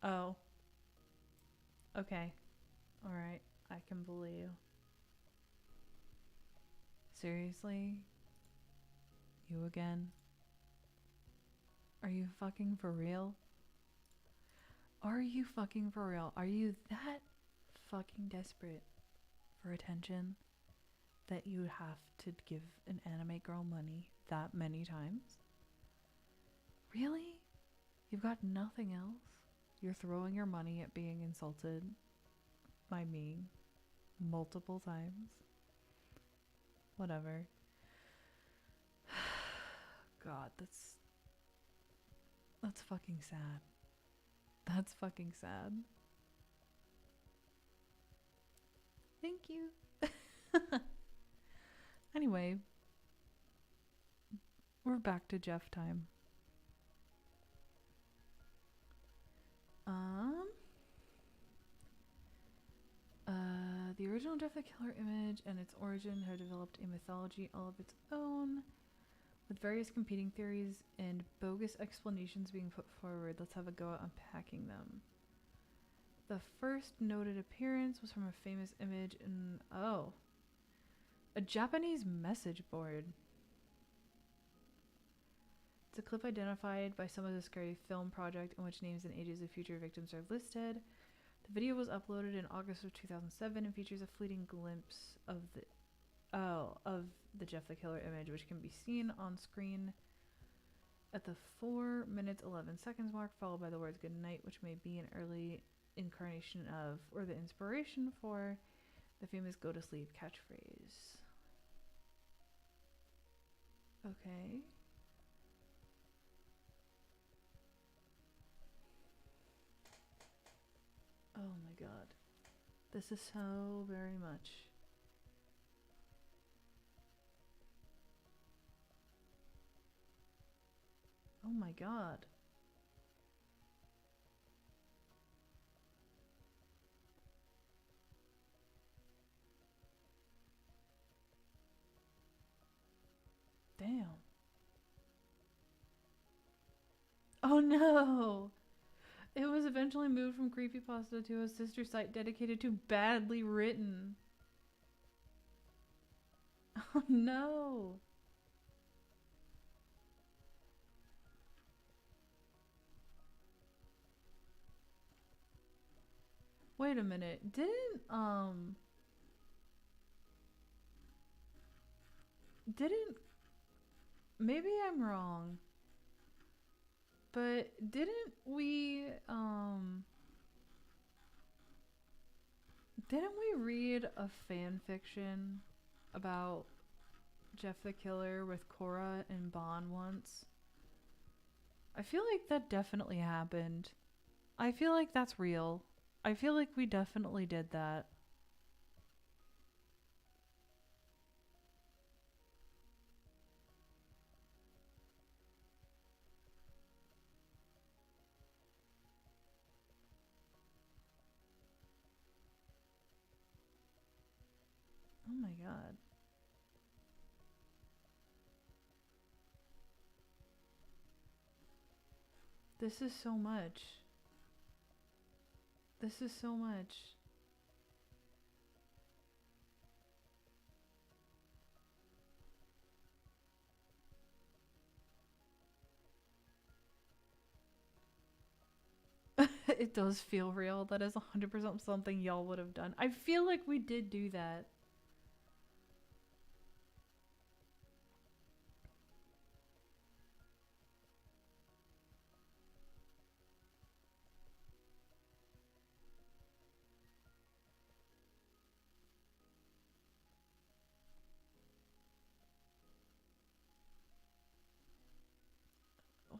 [SPEAKER 1] Oh. Okay. Alright. I can bully you. Seriously? You again? Are you fucking for real? Are you fucking for real? Are you that fucking desperate for attention that you have to give an anime girl money that many times? Really? You've got nothing else? You're throwing your money at being insulted by me multiple times? Whatever. God, that's fucking sad. That's fucking sad. Thank you. Anyway, we're back to Jeff time. The original Jeff the Killer image and its origin have developed a mythology all of its own, with various competing theories and bogus explanations being put forward. Let's have a go at unpacking them. The first noted appearance was from a famous image in, a Japanese message board. It's a clip identified by some of the scary film project in which names and ages of future victims are listed. The video was uploaded in August of 2007 and features a fleeting glimpse of the Jeff the Killer image, which can be seen on screen at the 4 minutes 11 seconds mark, followed by the words "good night," which may be an early incarnation of or the inspiration for the famous "go to sleep" catchphrase. Okay. Oh my god. This is so very much Oh my god. Damn. Oh no! It was eventually moved from Creepypasta to a sister site dedicated to badly written. Oh no! Wait a minute. Didn't maybe I'm wrong, but didn't we read a fan fiction about Jeff the Killer with Cora and Bon once? I feel like that definitely happened. I feel like that's real. I feel like we definitely did that. Oh my god. This is so much. This is so much. It does feel real. That is 100% something y'all would have done. I feel like we did do that.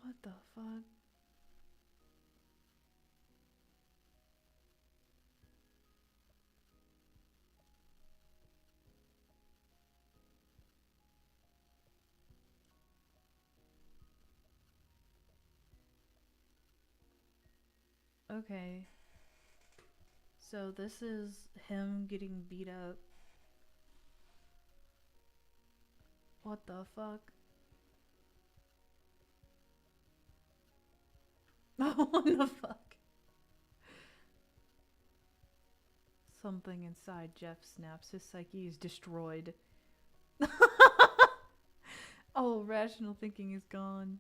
[SPEAKER 1] What the fuck? Okay. So this is him getting beat up. What the fuck? Oh, what the fuck? Something inside Jeff snaps. His psyche is destroyed. All rational thinking is gone.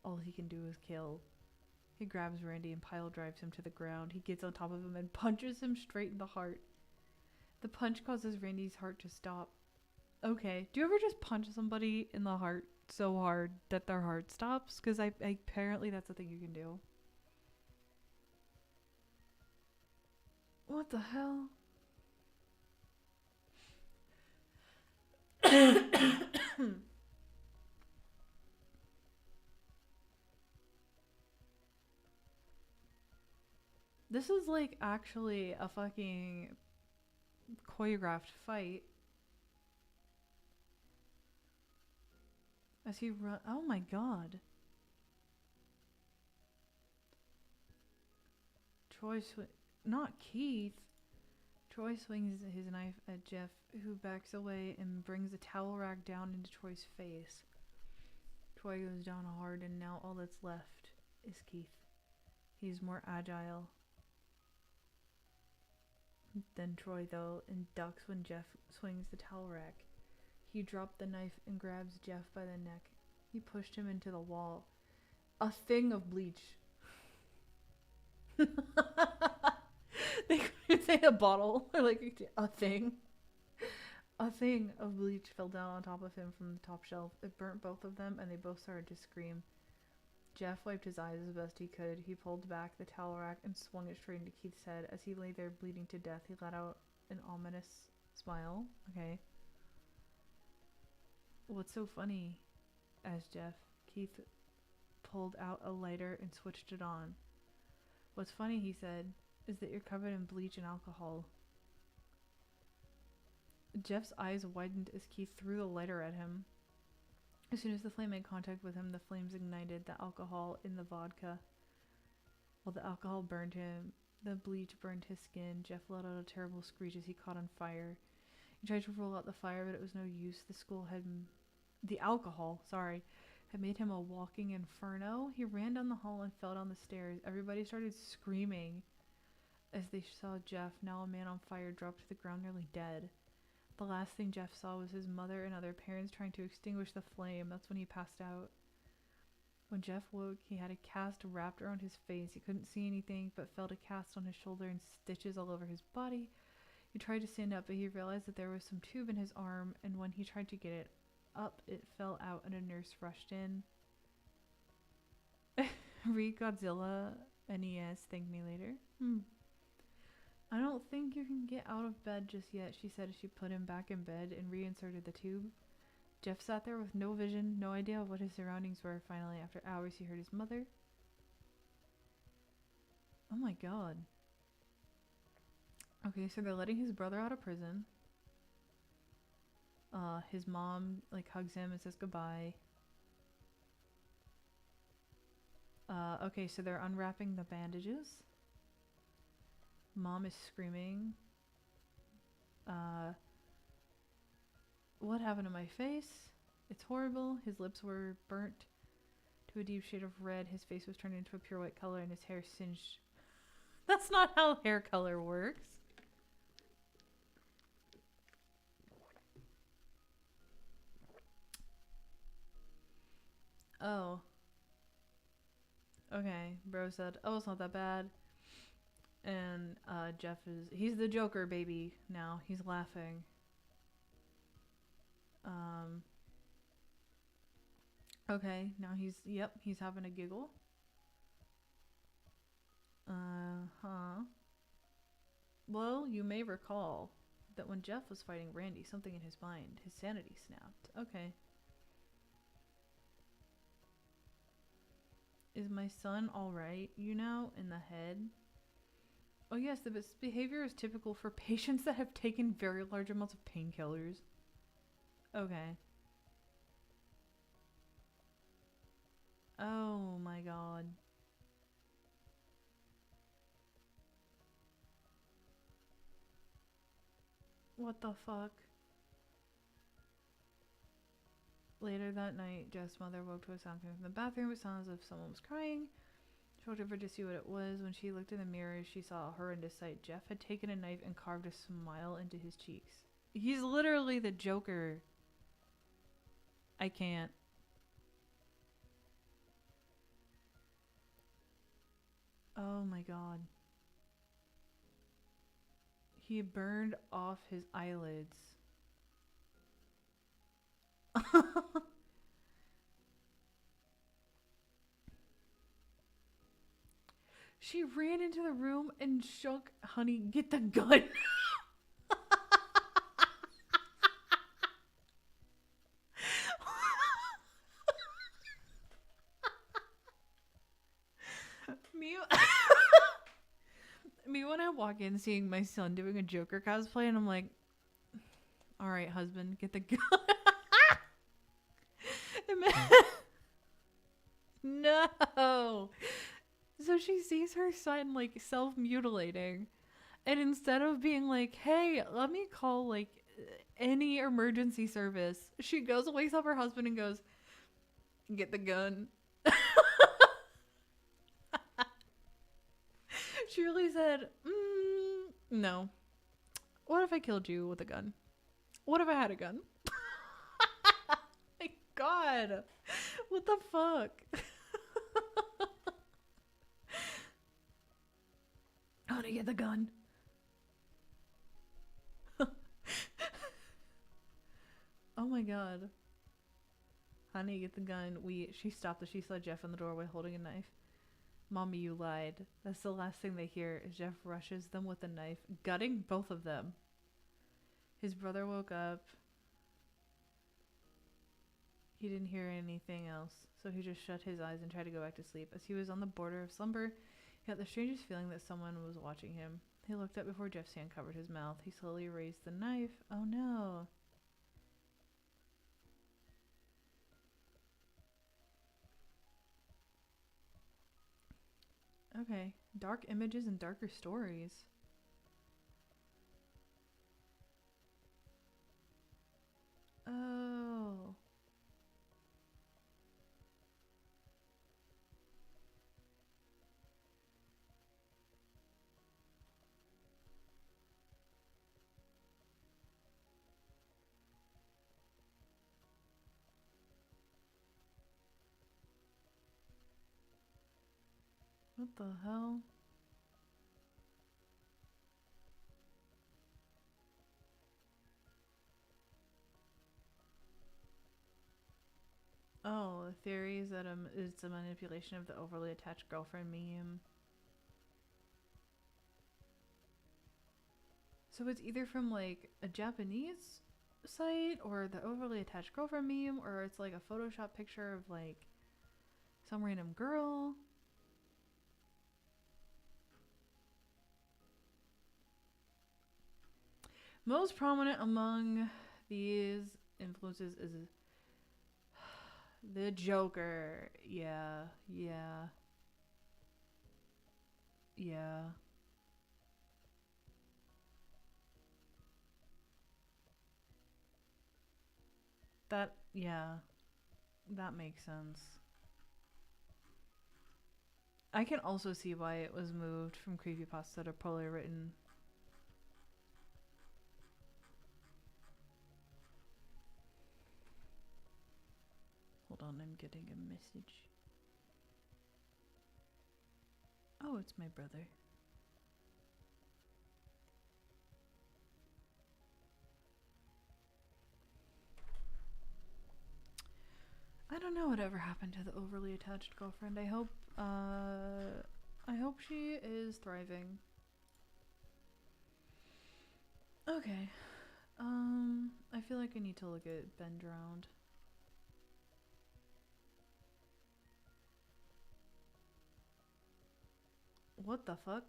[SPEAKER 1] All he can do is kill. He grabs Randy and pile drives him to the ground. He gets on top of him and punches him straight in the heart. The punch causes Randy's heart to stop. Okay, do you ever just punch somebody in the heart so hard that their heart stops? Because I apparently that's a thing you can do. What the hell? This is like actually a fucking choreographed fight. As he run, oh my god. Not Keith. Troy swings his knife at Jeff, who backs away and brings a towel rack down into Troy's face. Troy goes down hard, and now all that's left is Keith. He's more agile than Troy, though, and ducks when Jeff swings the towel rack. He dropped the knife and grabs Jeff by the neck. He pushed him into the wall. A thing of bleach. They could say a bottle or like a thing. A thing of bleach fell down on top of him from the top shelf. It burnt both of them, and they both started to scream. Jeff wiped his eyes as best he could. He pulled back the towel rack and swung it straight into Keith's head. As he lay there bleeding to death, he let out an ominous smile. Okay. What's so funny? Asked Jeff. Keith pulled out a lighter and switched it on. What's funny, he said, is that you're covered in bleach and alcohol. Jeff's eyes widened as Keith threw the lighter at him. As soon as the flame made contact with him, the flames ignited the alcohol in the vodka. While the alcohol burned him, the bleach burned his skin. Jeff let out a terrible screech as he caught on fire. He tried to roll out the fire, but it was no use. The alcohol, had made him a walking inferno. He ran down the hall and fell down the stairs. Everybody started screaming as they saw Jeff, now a man on fire, drop to the ground nearly dead. The last thing Jeff saw was his mother and other parents trying to extinguish the flame. That's when he passed out. When Jeff woke, he had a cast wrapped around his face. He couldn't see anything, but felt a cast on his shoulder and stitches all over his body. He tried to stand up, but he realized that there was some tube in his arm, and when he tried to get it up, it fell out and a nurse rushed in. Read Godzilla NES, thank me later. I don't think you can get out of bed just yet, she said as she put him back in bed and reinserted the tube. Jeff sat there with no vision, no idea of what his surroundings were. Finally, after hours, he heard his mother. Oh my god. Okay, so they're letting his brother out of prison. His mom, hugs him and says goodbye. Okay, so they're unwrapping the bandages. Mom is screaming. What happened to my face? It's horrible. His lips were burnt to a deep shade of red. His face was turned into a pure white color and his hair singed. That's not how hair color works. Oh. Okay, bro said, oh, it's not that bad. And Jeff he's the Joker, baby, now. He's laughing. Okay, now he's having a giggle. Well, you may recall that when Jeff was fighting Randy, something in his mind, his sanity snapped. Okay. Is my son alright, in the head? Oh yes, this behavior is typical for patients that have taken very large amounts of painkillers. Okay. Oh my god. What the fuck? Later that night, Jeff's mother woke to a sound coming from the bathroom. It sounded as if someone was crying. She walked over to see what it was. When she looked in the mirror, she saw a horrendous sight. Jeff had taken a knife and carved a smile into his cheeks. He's literally the Joker. I can't. Oh my god. He burned off his eyelids. She ran into the room and shook, honey, get the gun. Me when I walk in seeing my son doing a Joker cosplay and I'm like, all right, husband, get the gun. No. So she sees her son self-mutilating, and instead of being like, hey, let me call any emergency service, she goes, wakes up her husband and goes, get the gun. She really said, no. What if I killed you with a gun? What if I had a gun? My god. What the fuck? I want to get the gun. Oh my god. Honey, get the gun. She stopped as she saw Jeff in the doorway holding a knife. Mommy, you lied. That's the last thing they hear as Jeff rushes them with a knife, gutting both of them. His brother woke up. He didn't hear anything else, so he just shut his eyes and tried to go back to sleep. As he was on the border of slumber, he got the strangest feeling that someone was watching him. He looked up before Jeff's hand covered his mouth. He slowly raised the knife. Oh no. Okay. Dark images and darker stories. Oh. What the hell? Oh, the theory is that it's a manipulation of the overly attached girlfriend meme. So it's either from like a Japanese site or the overly attached girlfriend meme, or it's like a Photoshop picture of like some random girl. Most prominent among these influences is the Joker. Yeah, yeah, yeah. Yeah, that makes sense. I can also see why it was moved from creepypasta to poorly written. Hold on, I'm getting a message. Oh, it's my brother. I don't know whatever happened to the overly attached girlfriend. I hope she is thriving. Okay. I feel like I need to look at Ben Drowned. What the fuck?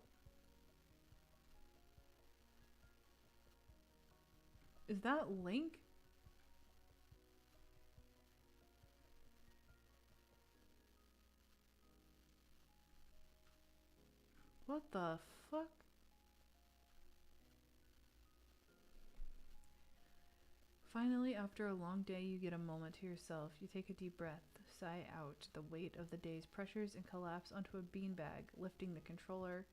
[SPEAKER 1] Is that Link? What the fuck? Finally, after a long day, you get a moment to yourself. You take a deep breath, sigh out the weight of the day's pressures, and collapse onto a beanbag, lifting the controller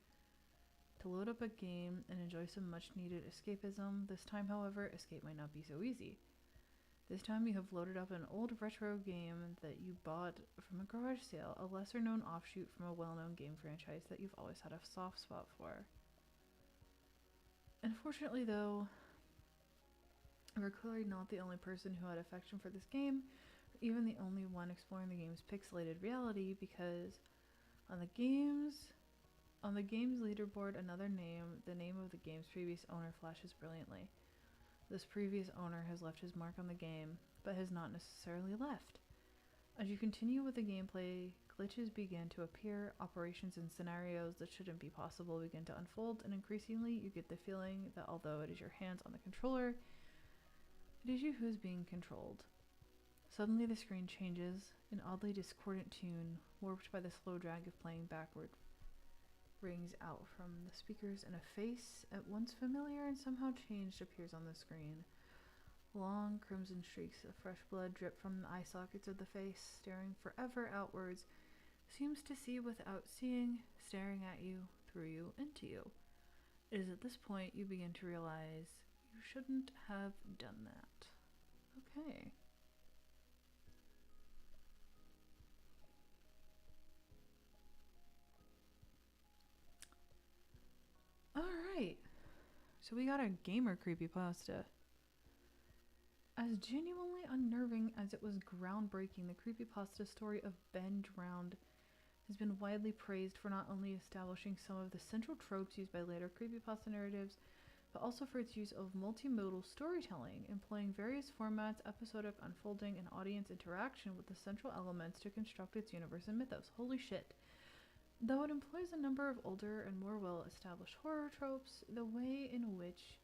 [SPEAKER 1] to load up a game and enjoy some much needed escapism. This time, however, escape might not be so easy. This time, you have loaded up an old retro game that you bought from a garage sale, a lesser known offshoot from a well known game franchise that you've always had a soft spot for. Unfortunately, though, you're clearly not the only person who had affection for this game, or even the only one exploring the game's pixelated reality, because on the game's leaderboard, the name of the game's previous owner flashes brilliantly. This previous owner has left his mark on the game, but has not necessarily left. As you continue with the gameplay, glitches begin to appear, operations and scenarios that shouldn't be possible begin to unfold, and increasingly you get the feeling that although it is your hands on the controller, it is you who's being controlled. Suddenly the screen changes, an oddly discordant tune, warped by the slow drag of playing backward, rings out from the speakers, and a face, at once familiar and somehow changed, appears on the screen. Long crimson streaks of fresh blood drip from the eye sockets of the face, staring forever outwards, seems to see without seeing, staring at you, through you, into you. It is at this point you begin to realize you shouldn't have done that. Okay. Alright. So we got a gamer creepypasta. As genuinely unnerving as it was groundbreaking, the creepypasta story of Ben Drowned has been widely praised for not only establishing some of the central tropes used by later creepypasta narratives, but also for its use of multimodal storytelling, employing various formats, episodic unfolding, and audience interaction with the central elements to construct its universe and mythos. Holy shit. Though it employs a number of older and more well-established horror tropes, the way in which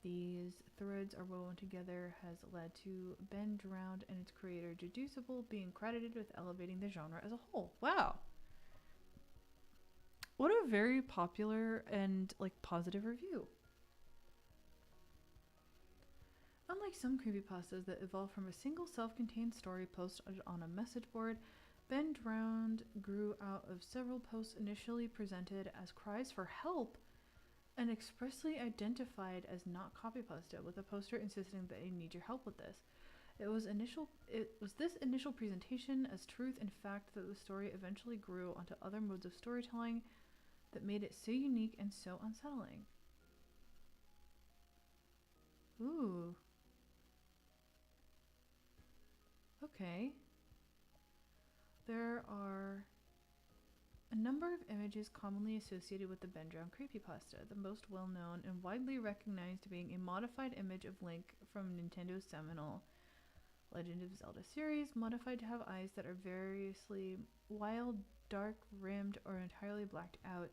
[SPEAKER 1] these threads are woven together has led to Ben Drowned and its creator Deducible being credited with elevating the genre as a whole. Wow! What a very popular and like positive review. Unlike some creepypastas that evolve from a single self-contained story posted on a message board, Ben Drowned grew out of several posts initially presented as cries for help and expressly identified as not copypasta, with a poster insisting that they need your help with this. It was this initial presentation as truth and fact that the story eventually grew onto other modes of storytelling that made it so unique and so unsettling. Ooh. Okay. There are a number of images commonly associated with the Ben Drowned creepypasta, the most well-known and widely recognized being a modified image of Link from Nintendo's seminal Legend of Zelda series, modified to have eyes that are variously wild, dark, rimmed, or entirely blacked out,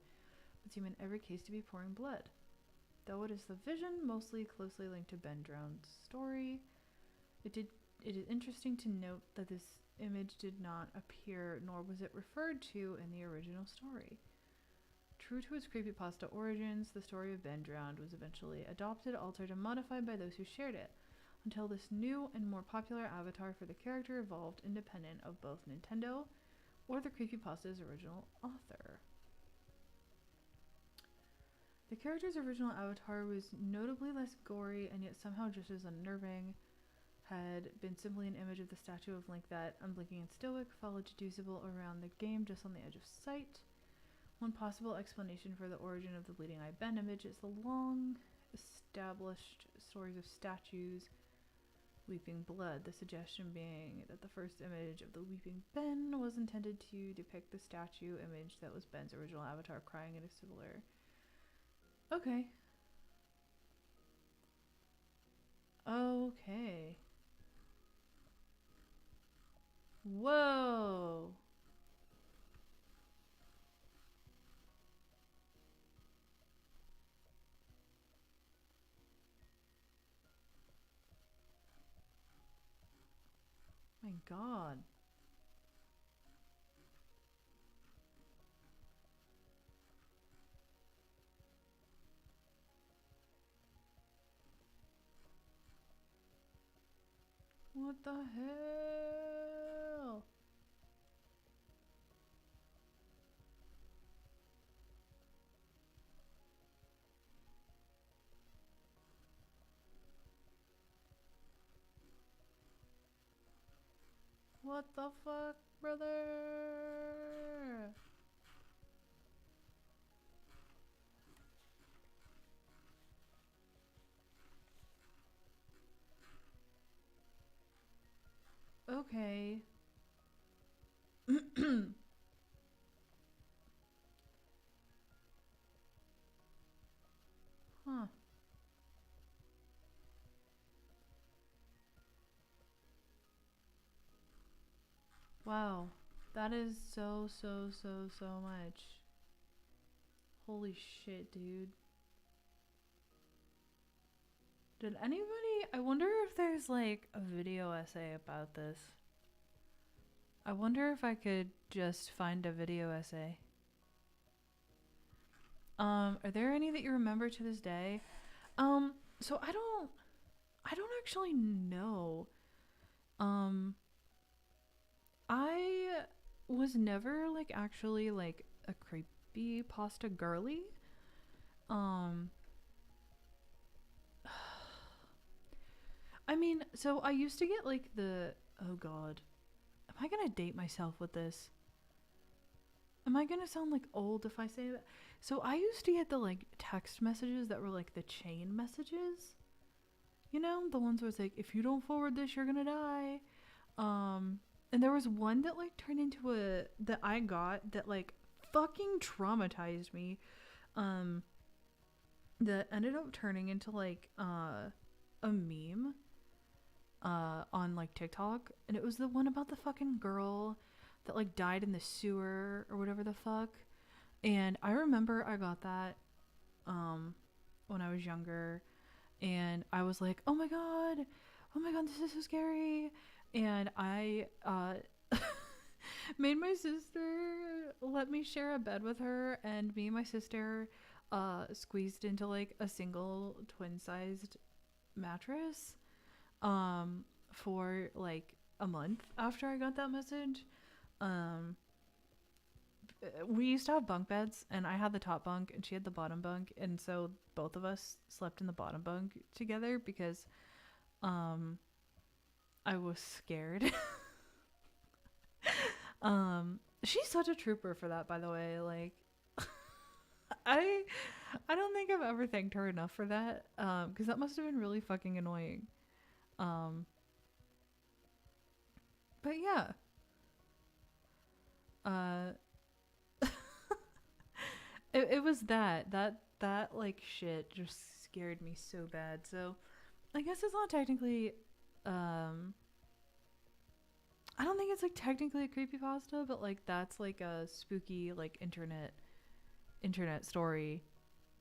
[SPEAKER 1] but seem in every case to be pouring blood. Though it is the vision mostly closely linked to Ben Drowned's story, it is interesting to note that this image did not appear, nor was it referred to in the original story. True to its creepypasta origins, the story of Ben Drowned was eventually adopted, altered, and modified by those who shared it, until this new and more popular avatar for the character evolved independent of both Nintendo or the creepypasta's original author. The character's original avatar was notably less gory and yet somehow just as unnerving. Had been simply an image of the statue of Link that, unblinking and stoic, followed deducible around the game just on the edge of sight. One possible explanation for the origin of the bleeding eye Ben image is the long established stories of statues weeping blood, the suggestion being that the first image of the weeping Ben was intended to depict the statue image that was Ben's original avatar crying in a similar... Okay. Okay. Whoa. My God. What the hell? What the fuck, brother? Okay. Huh. Wow. That is so much. Holy shit, dude. Did anybody... I wonder if there's like a video essay about this. I wonder if I could just find a video essay. Are there any that you remember to this day? So I don't actually know. I was never like actually like a creepy pasta girly. I mean, so I used to get like the... Oh God. Am I gonna date myself with this? Am I gonna sound like old if I say that? So I used to get the like text messages that were like the chain messages. You know, the ones where it's like, if you don't forward this, you're gonna die. And there was one that like turned into that I got that like fucking traumatized me. That ended up turning into like a meme on like TikTok, and it was the one about the fucking girl that like died in the sewer or whatever the fuck. And I remember I got that when I was younger, and I was like, oh my god, this is so scary. And I made my sister let me share a bed with her, and me and my sister squeezed into like a single twin-sized mattress for like a month after I got that message. Um, we used to have bunk beds, and I had the top bunk and she had the bottom bunk, and so both of us slept in the bottom bunk together because um I was scared. She's such a trooper for that, by the way. Like I I don't think I've ever thanked her enough for that. Because that must have been really fucking annoying. Um but yeah. Uh it was that like shit just scared me so bad. So I guess it's not technically um I don't think it's like technically a creepypasta, but like that's like a spooky like internet story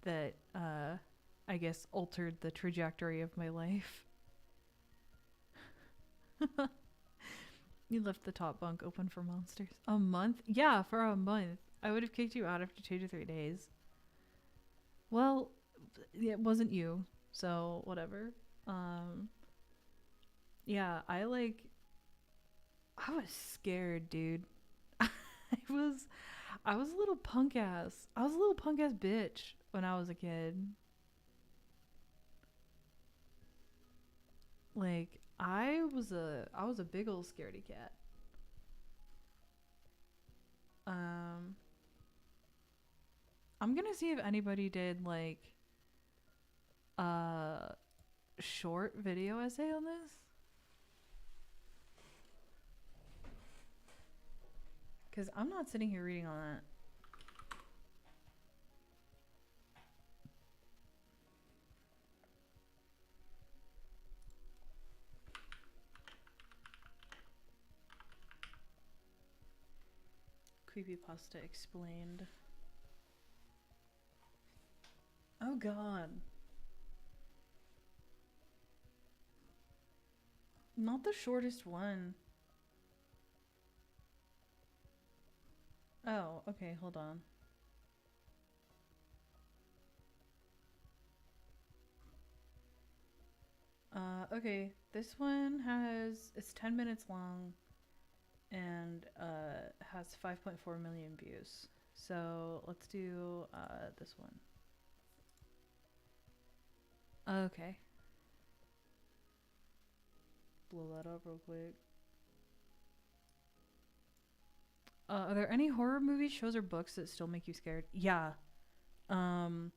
[SPEAKER 1] that I guess altered the trajectory of my life. You left the top bunk open for monsters. A month? Yeah, for a month. I would have kicked you out after 2 to 3 days. Well, it wasn't you, so whatever. Um, yeah, I was scared, dude. I was I was a little punk ass. I was a little punk ass bitch when I was a kid. Like I was a big old scaredy cat. Um, I'm gonna see if anybody did like a short video essay on this, because I'm not sitting here reading on that. Creepypasta explained. Oh god. Not the shortest one. Oh, okay, hold on. Okay, this one it's 10 minutes long and has 5.4 million views. So let's do this one. Okay. Blow that up real quick. Are there any horror movies, shows, or books that still make you scared? Yeah. Um,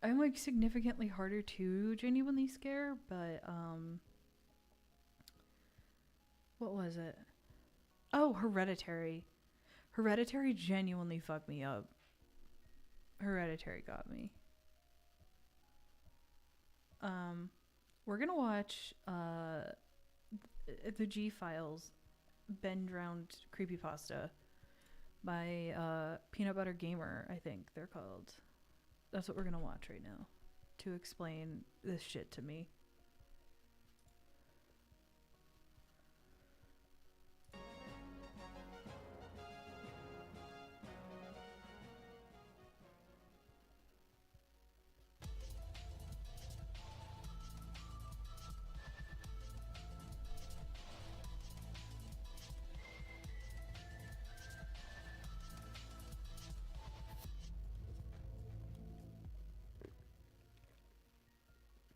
[SPEAKER 1] I'm like significantly harder to genuinely scare, but what was it? Oh, Hereditary. Hereditary genuinely fucked me up. Hereditary got me. We're gonna watch the G Files Ben Drowned Creepypasta by Peanut Butter Gamer, I think they're called. That's what we're gonna watch right now to explain this shit to me.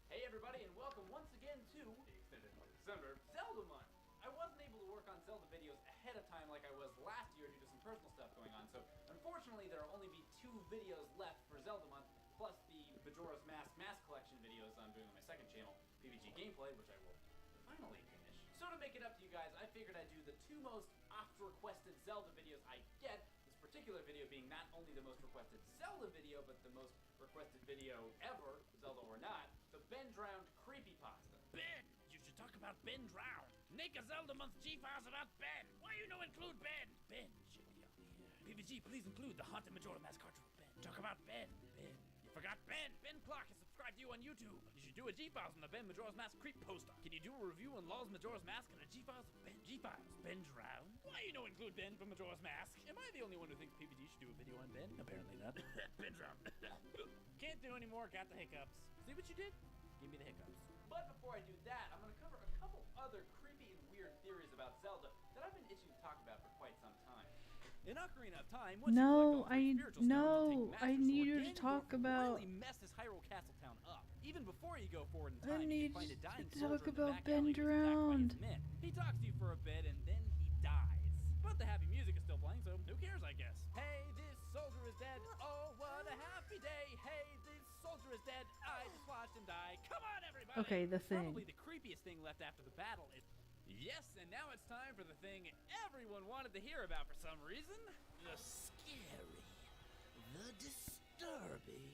[SPEAKER 2] Hey everybody, and welcome once again to the extended month of December, Zelda month. I wasn't able to work on Zelda videos ahead of time like I was last year due to some personal stuff going on, so unfortunately there will only be 2 videos left for Zelda month, plus the Majora's Mask collection videos I'm doing on my second channel, PvG Gameplay, which I will finally finish. So to make it up to you guys, I figured I'd do the 2 most oft-requested Zelda videos I get, this particular video being not only the most requested Zelda video, but the most requested video ever, Zelda or not, the Ben Drowned Creepypasta.
[SPEAKER 3] Ben! You should talk about Ben Drowned. Make a Zelda month G-Files about Ben. Why you no include Ben? Ben should be on here. PvG, please include the Haunted Majora Mask cartridge with Ben. Talk about Ben. Ben. You forgot Ben. Ben Clark is subscribed to you on YouTube. You should do a G-Files on the Ben Majora's Mask CREEPYPASTA. Can you do a review on Law's Majora's Mask and a G-Files of Ben? G-Files, Ben drowned? Why you no include Ben from Majora's Mask? Am I the only one who thinks PBD should do a video on Ben? Apparently not. Ben drowned. Can't do anymore, got the hiccups. See what you did? Give me the hiccups.
[SPEAKER 2] But before I do that, I'm going to cover a couple other creepy and weird theories about Zelda that I've been itching to talk about for quite some time.
[SPEAKER 3] In Ocarina of Time, once
[SPEAKER 1] No,
[SPEAKER 3] you collect all three spiritual stones and take
[SPEAKER 1] I
[SPEAKER 3] Master
[SPEAKER 1] need
[SPEAKER 3] Sword,
[SPEAKER 1] you to
[SPEAKER 3] Ganondorf
[SPEAKER 1] talk about.
[SPEAKER 3] really mess this Hyrule Castle town up. Even before you go forward in
[SPEAKER 1] I
[SPEAKER 3] time, you
[SPEAKER 1] need
[SPEAKER 3] can find a
[SPEAKER 1] to
[SPEAKER 3] dying
[SPEAKER 1] talk
[SPEAKER 3] soldier in the
[SPEAKER 1] about
[SPEAKER 3] back
[SPEAKER 1] Ben
[SPEAKER 3] alley who's attacked by
[SPEAKER 1] drowned.
[SPEAKER 3] his men. He talks to you for a bit and then he dies. But the happy music is still playing, so who cares, I guess. Hey, this soldier is dead. Oh, what a happy day. Hey, this soldier is dead. I just watched him die. Come on, everybody.
[SPEAKER 1] Okay, the thing.
[SPEAKER 3] Probably the creepiest thing left after the battle is... Yes, and now it's time for the thing everyone wanted to hear about for some reason. The scary, the disturbing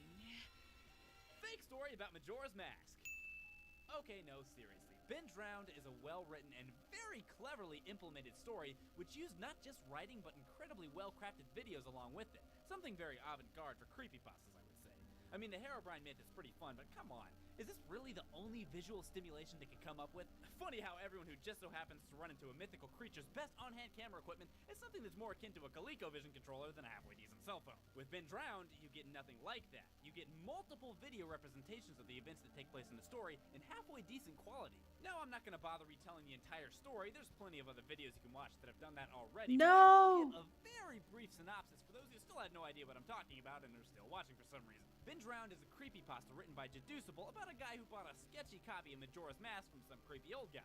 [SPEAKER 3] fake story about Majora's Mask. Okay, no, seriously. Ben Drowned is a well-written and very cleverly implemented story which used not just writing but incredibly well-crafted videos along with it. Something very avant-garde for creepypastas, I would say. I mean, the Herobrine myth is pretty fun, but come on. Is this really the only visual stimulation they could come up with? Funny how everyone who just so happens to run into a mythical creature's best on-hand camera equipment is something that's more akin to a ColecoVision controller than a halfway decent cell phone. With Ben Drowned, you get nothing like that. You get multiple video representations of the events that take place in the story in halfway decent quality. Now, I'm not going to bother retelling the entire story. There's plenty of other videos you can watch that have done that already.
[SPEAKER 1] No!
[SPEAKER 3] But I will give a very brief synopsis for those who still had no idea what I'm talking about and are still watching for some reason. Ben Drowned is a creepypasta written by Deducible about a guy who bought a sketchy copy of Majora's Mask from some creepy old guy.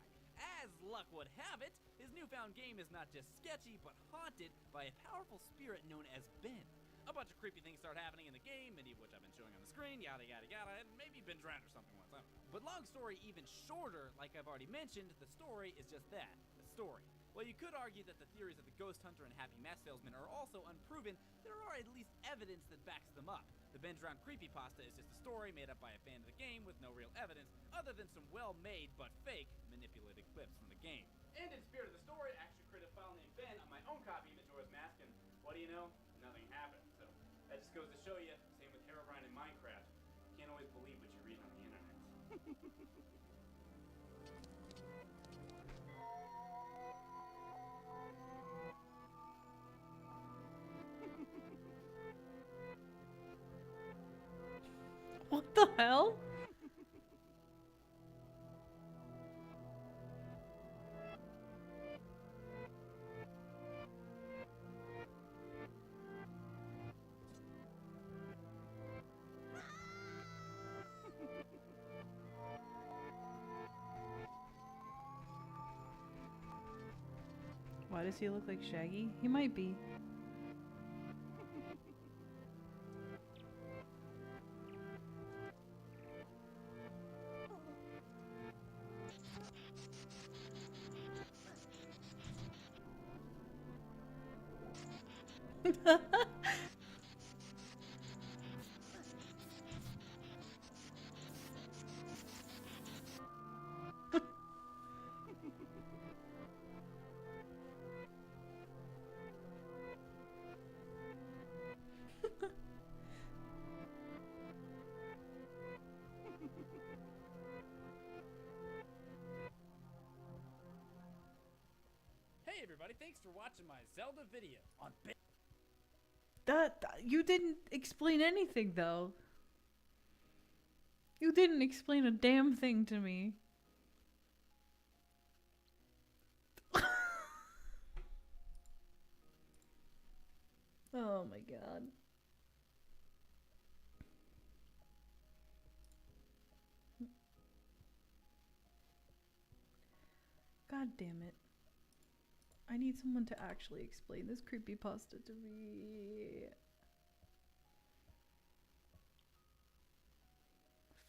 [SPEAKER 3] As luck would have it, his newfound game is not just sketchy, but haunted by a powerful spirit known as Ben. A bunch of creepy things start happening in the game, many of which I've been showing on the screen, yada yada yada, and maybe Ben Drowned or something once, I don't know. But long story even shorter, like I've already mentioned, the story is just that, a story. While you could argue that the theories of the Ghost Hunter and Happy Mask Salesman are also unproven, there are at least evidence that backs them up. The Ben Drowned creepypasta is just a story made up by a fan of the game with no real evidence, other than some well-made but fake manipulated clips from the game.
[SPEAKER 2] And in spirit of the story, I actually created a file named Ben on my own copy of Majora's Mask, and what do you know? Nothing happened. So that just goes to show you, same with Herobrine and Minecraft. You can't always believe what you read on the internet.
[SPEAKER 1] What the hell? Why does he look like Shaggy? He might be.
[SPEAKER 3] Hey everybody, thanks for watching my Zelda video on Ben.
[SPEAKER 1] You didn't explain anything though. You didn't explain a damn thing to me. Oh my god. God damn it. I need someone to actually explain this creepypasta to me.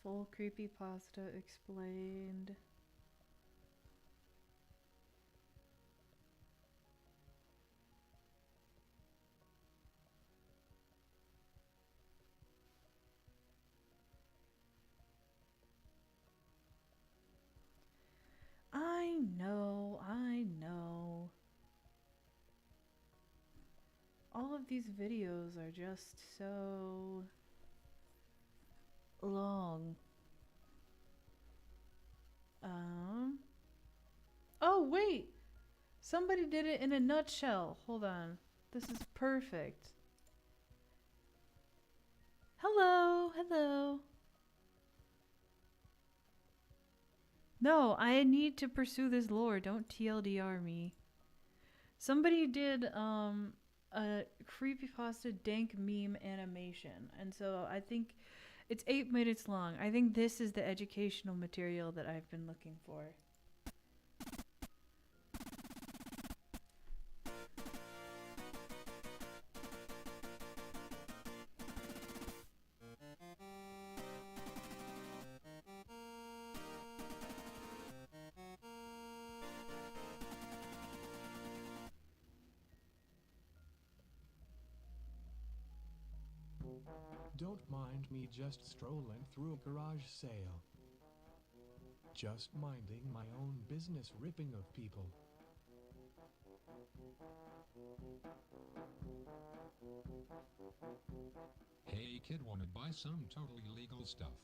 [SPEAKER 1] Full creepypasta explained. I know. All of these videos are just so long. Somebody did it in a nutshell. Hold on. This is perfect. Hello, hello. No, I need to pursue this lore. Don't TLDR me. Somebody did a creepypasta dank meme animation, and so I think it's 8 minutes long. I think this is the educational material that I've been looking for.
[SPEAKER 4] Don't mind me just strolling through a garage sale. Just minding my own business, ripping of people.
[SPEAKER 5] Hey kid, wanna buy some totally legal stuff?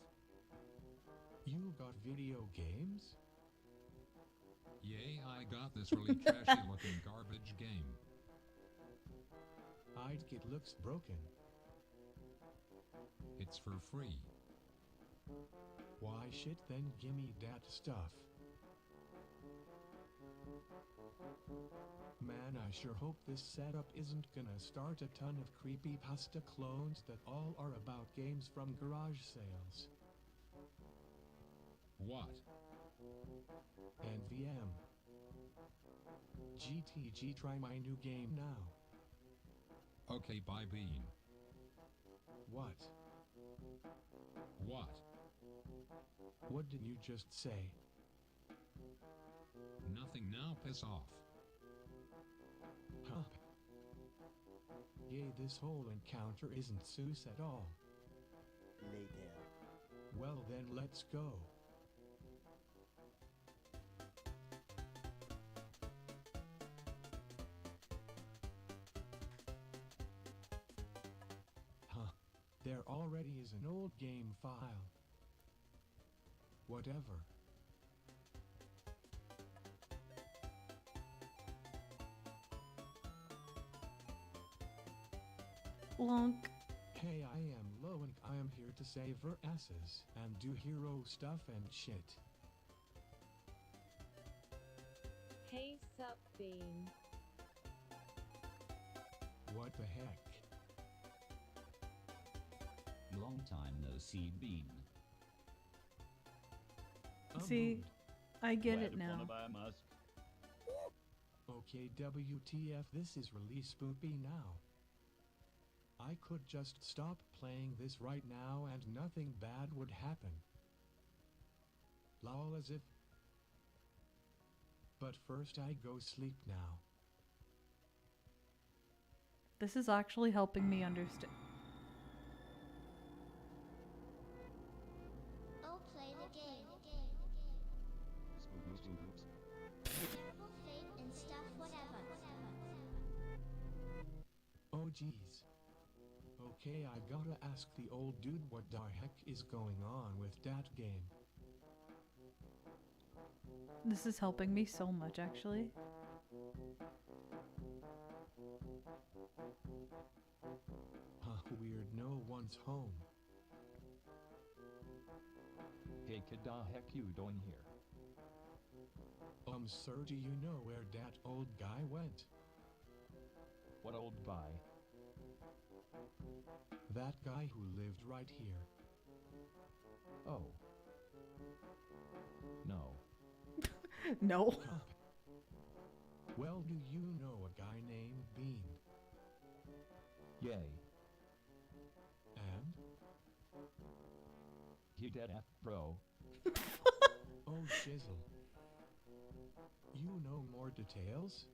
[SPEAKER 4] You got video games?
[SPEAKER 5] Yay, I got this really trashy looking garbage game.
[SPEAKER 4] It looks broken.
[SPEAKER 5] It's for free.
[SPEAKER 4] Why shit, then gimme that stuff. Man, I sure hope this setup isn't gonna start a ton of creepypasta clones that all are about games from garage sales.
[SPEAKER 5] What?
[SPEAKER 4] NVM. GTG, try my new game now.
[SPEAKER 5] Okay, bye Bean.
[SPEAKER 4] What?
[SPEAKER 5] What?
[SPEAKER 4] What did you just say?
[SPEAKER 5] Nothing now, piss off.
[SPEAKER 4] Huh. Yay, this whole encounter isn't sus at all.
[SPEAKER 6] Later.
[SPEAKER 4] Well then, let's go. Huh. There already is an old game file. Whatever.
[SPEAKER 1] Lonk.
[SPEAKER 4] Hey, I am Lo and I am here to save her asses and do hero stuff and shit.
[SPEAKER 7] Hey sup Bean.
[SPEAKER 4] What the heck?
[SPEAKER 8] Long time no see, Bean.
[SPEAKER 4] A
[SPEAKER 1] See,
[SPEAKER 4] mood.
[SPEAKER 1] I get it now.
[SPEAKER 4] Okay, WTF, this is really spoopy now. I could just stop playing this right now and nothing bad would happen. Lol, as if. But first I go sleep now.
[SPEAKER 1] This is actually helping me understand.
[SPEAKER 9] I'll play the game. Terrible fate and stuff, whatever.
[SPEAKER 4] Oh jeez. Okay, I gotta ask the old dude what the heck is going on with that game.
[SPEAKER 1] This is helping me so much, actually.
[SPEAKER 4] Huh, weird, no one's home.
[SPEAKER 10] Hey kid, the heck you doing here?
[SPEAKER 4] Sir, do you know where that old guy went?
[SPEAKER 10] What old guy?
[SPEAKER 4] That guy who lived right here.
[SPEAKER 10] Oh. No.
[SPEAKER 1] No.
[SPEAKER 4] Huh. Well, do you know a guy named Bean?
[SPEAKER 10] Yay.
[SPEAKER 4] And?
[SPEAKER 10] He dead F, bro.
[SPEAKER 4] Oh shizzle. You know more details?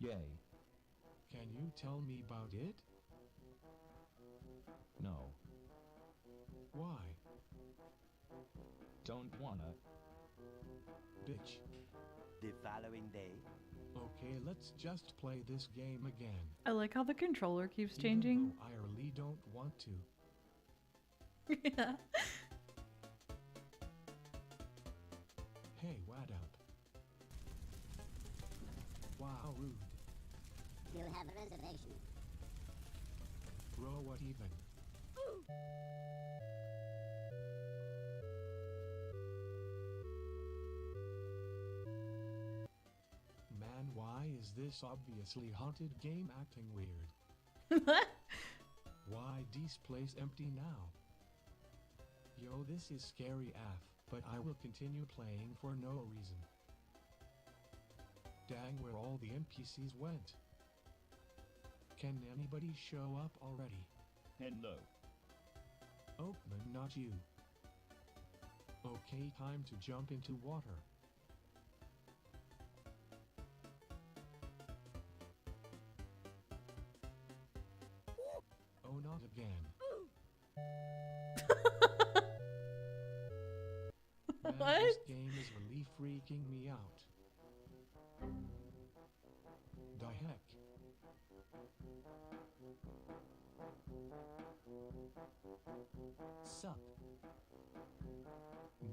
[SPEAKER 10] Yay.
[SPEAKER 4] Can you tell me about it?
[SPEAKER 10] No.
[SPEAKER 4] Why?
[SPEAKER 10] Don't wanna.
[SPEAKER 4] Bitch.
[SPEAKER 6] The following day.
[SPEAKER 4] Okay, let's just play this game again.
[SPEAKER 1] I like how the controller keeps
[SPEAKER 4] Even
[SPEAKER 1] changing.
[SPEAKER 4] though I really don't want to.
[SPEAKER 1] Yeah.
[SPEAKER 4] Hey, what up? Wow, rude.
[SPEAKER 9] You have a reservation.
[SPEAKER 4] Bro, what even? Man, why is this obviously haunted game acting weird? Why this place empty now? Yo, this is scary AF, but I will continue playing for no reason. Dang, where all the NPCs went. Can anybody show up already?
[SPEAKER 8] Hello.
[SPEAKER 4] Oakman, not you. Okay, time to jump into water. Oh, not again. Man,
[SPEAKER 1] What?
[SPEAKER 4] this game is really freaking me out. The heck?
[SPEAKER 11] Sup?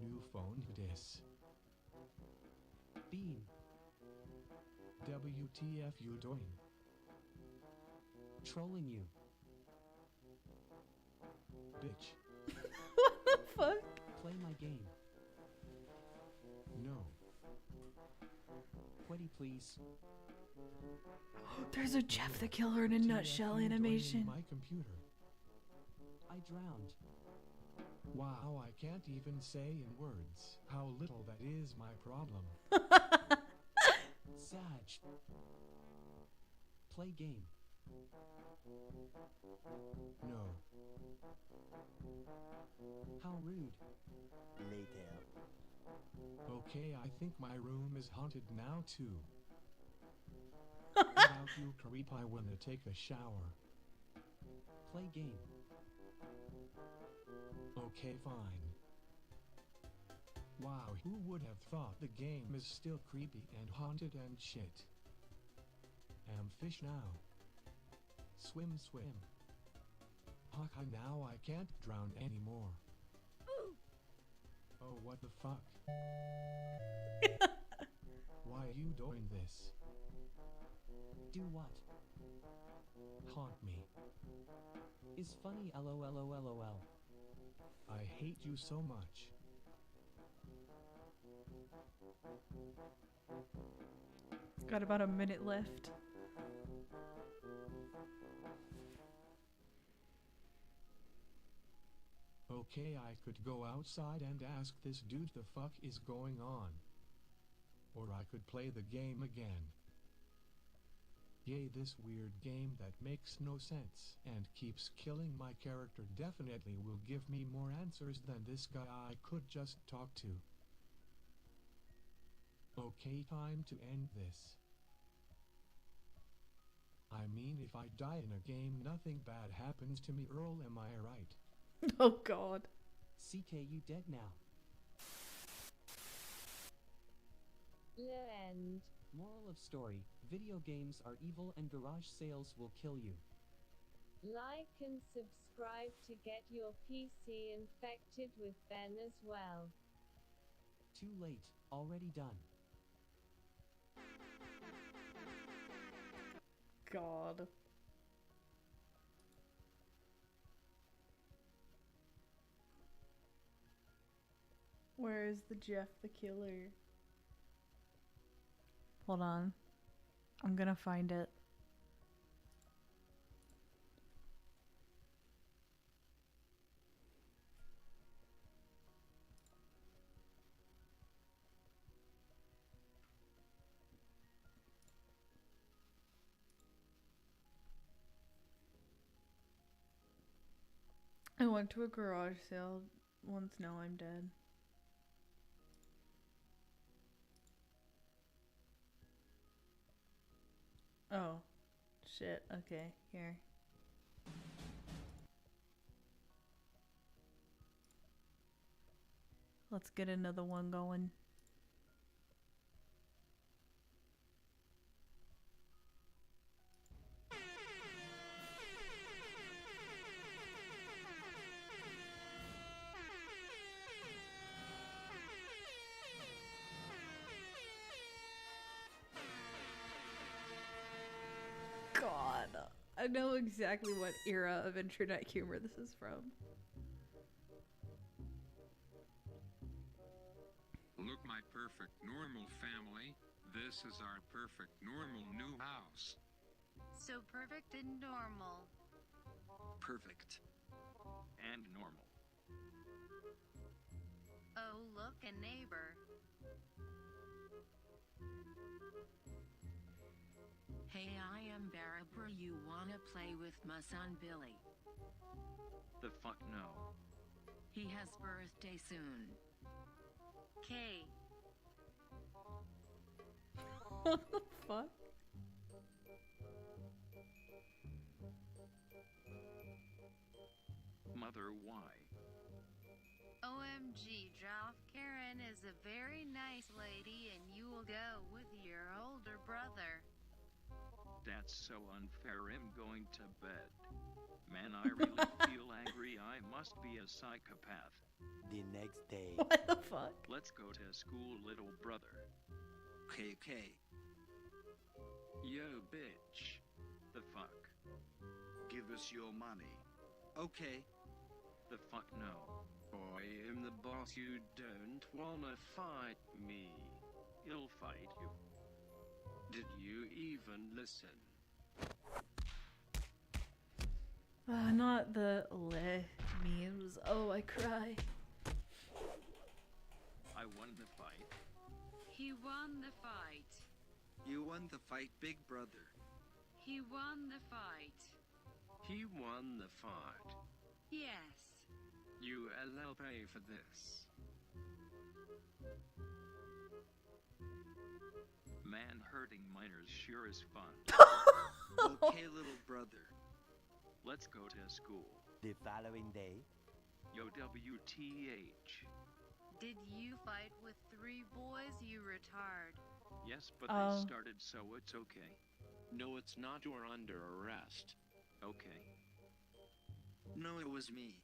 [SPEAKER 4] New phone this.
[SPEAKER 11] Bean.
[SPEAKER 4] WTF you doing?
[SPEAKER 11] Trolling you.
[SPEAKER 4] Bitch.
[SPEAKER 1] What the fuck?
[SPEAKER 11] Play my game.
[SPEAKER 4] No.
[SPEAKER 11] Quitty, please.
[SPEAKER 1] There's a Jeff the Killer in a nutshell
[SPEAKER 4] TF you
[SPEAKER 1] animation.
[SPEAKER 4] doing in my computer.
[SPEAKER 11] I drowned.
[SPEAKER 4] Wow, I can't even say in words how little that is my problem.
[SPEAKER 11] Sag. Play game.
[SPEAKER 4] No.
[SPEAKER 11] How rude.
[SPEAKER 6] Later.
[SPEAKER 4] Okay, I think my room is haunted now too. Without you, creep, I wanna take a shower.
[SPEAKER 11] Play game.
[SPEAKER 4] Okay, fine. Wow, who would have thought the game is still creepy and haunted and shit? Am fish now. Swim, swim. Haha, now I can't drown anymore. Oh, what the fuck? Why are you doing this?
[SPEAKER 11] Do what?
[SPEAKER 4] Haunt me.
[SPEAKER 11] Is funny LOLOLOL.
[SPEAKER 4] I hate you so much.
[SPEAKER 1] Got about a minute left.
[SPEAKER 4] Okay, I could go outside and ask this dude the fuck is going on. Or I could play the game again. Yay, this weird game that makes no sense and keeps killing my character definitely will give me more answers than this guy I could just talk to. Okay, time to end this. I mean, if I die in a game, nothing bad happens to me, Earl, am I right?
[SPEAKER 1] Oh god.
[SPEAKER 11] CK, you dead now.
[SPEAKER 7] The end.
[SPEAKER 11] Moral of story, video games are evil and garage sales will kill you.
[SPEAKER 7] Like and subscribe to get your PC infected with Ben as well.
[SPEAKER 11] Too late, already done.
[SPEAKER 1] God. Where is the Jeff the Killer? Hold on. I'm gonna find it. I went to a garage sale once, now I'm dead. Oh. Shit, okay, here. Let's get another one going. I know exactly what era of internet humor this is from.
[SPEAKER 5] Look, my perfect normal family. This is our perfect normal new house.
[SPEAKER 12] So perfect and normal.
[SPEAKER 3] Perfect. And normal.
[SPEAKER 12] Oh, look, a neighbor. Hey, I am Barbara. You wanna play with my son Billy?
[SPEAKER 3] The fuck no.
[SPEAKER 12] He has birthday soon. K.
[SPEAKER 1] What the fuck?
[SPEAKER 3] Mother, why?
[SPEAKER 12] OMG, Joff, Karen is a very nice lady and you will go with your older brother.
[SPEAKER 3] That's so unfair. I'm going to bed. Man, I really feel angry. I must be a psychopath.
[SPEAKER 6] The next day.
[SPEAKER 1] What the fuck?
[SPEAKER 3] Let's go to school, little brother.
[SPEAKER 13] KK. Yo, bitch.
[SPEAKER 3] The fuck?
[SPEAKER 13] Give us your money. Okay.
[SPEAKER 3] The fuck no.
[SPEAKER 13] I am the boss. You don't wanna fight me.
[SPEAKER 3] He'll fight you.
[SPEAKER 13] Did you even listen?
[SPEAKER 1] Not the le memes. Oh, I cry.
[SPEAKER 3] I won the fight.
[SPEAKER 12] He won the fight.
[SPEAKER 13] You won the fight, big brother.
[SPEAKER 12] He won the fight.
[SPEAKER 13] He won the fight.
[SPEAKER 12] Yes.
[SPEAKER 13] You will pay for this.
[SPEAKER 3] Man, hurting minors sure is fun.
[SPEAKER 13] Okay, little brother.
[SPEAKER 3] Let's go to school.
[SPEAKER 6] The following day.
[SPEAKER 3] Yo, WTH.
[SPEAKER 12] Did you fight with 3 boys, you retard?
[SPEAKER 3] Yes, but they started, so it's okay.
[SPEAKER 13] No, it's not. You're under arrest.
[SPEAKER 3] Okay.
[SPEAKER 13] No, it was me.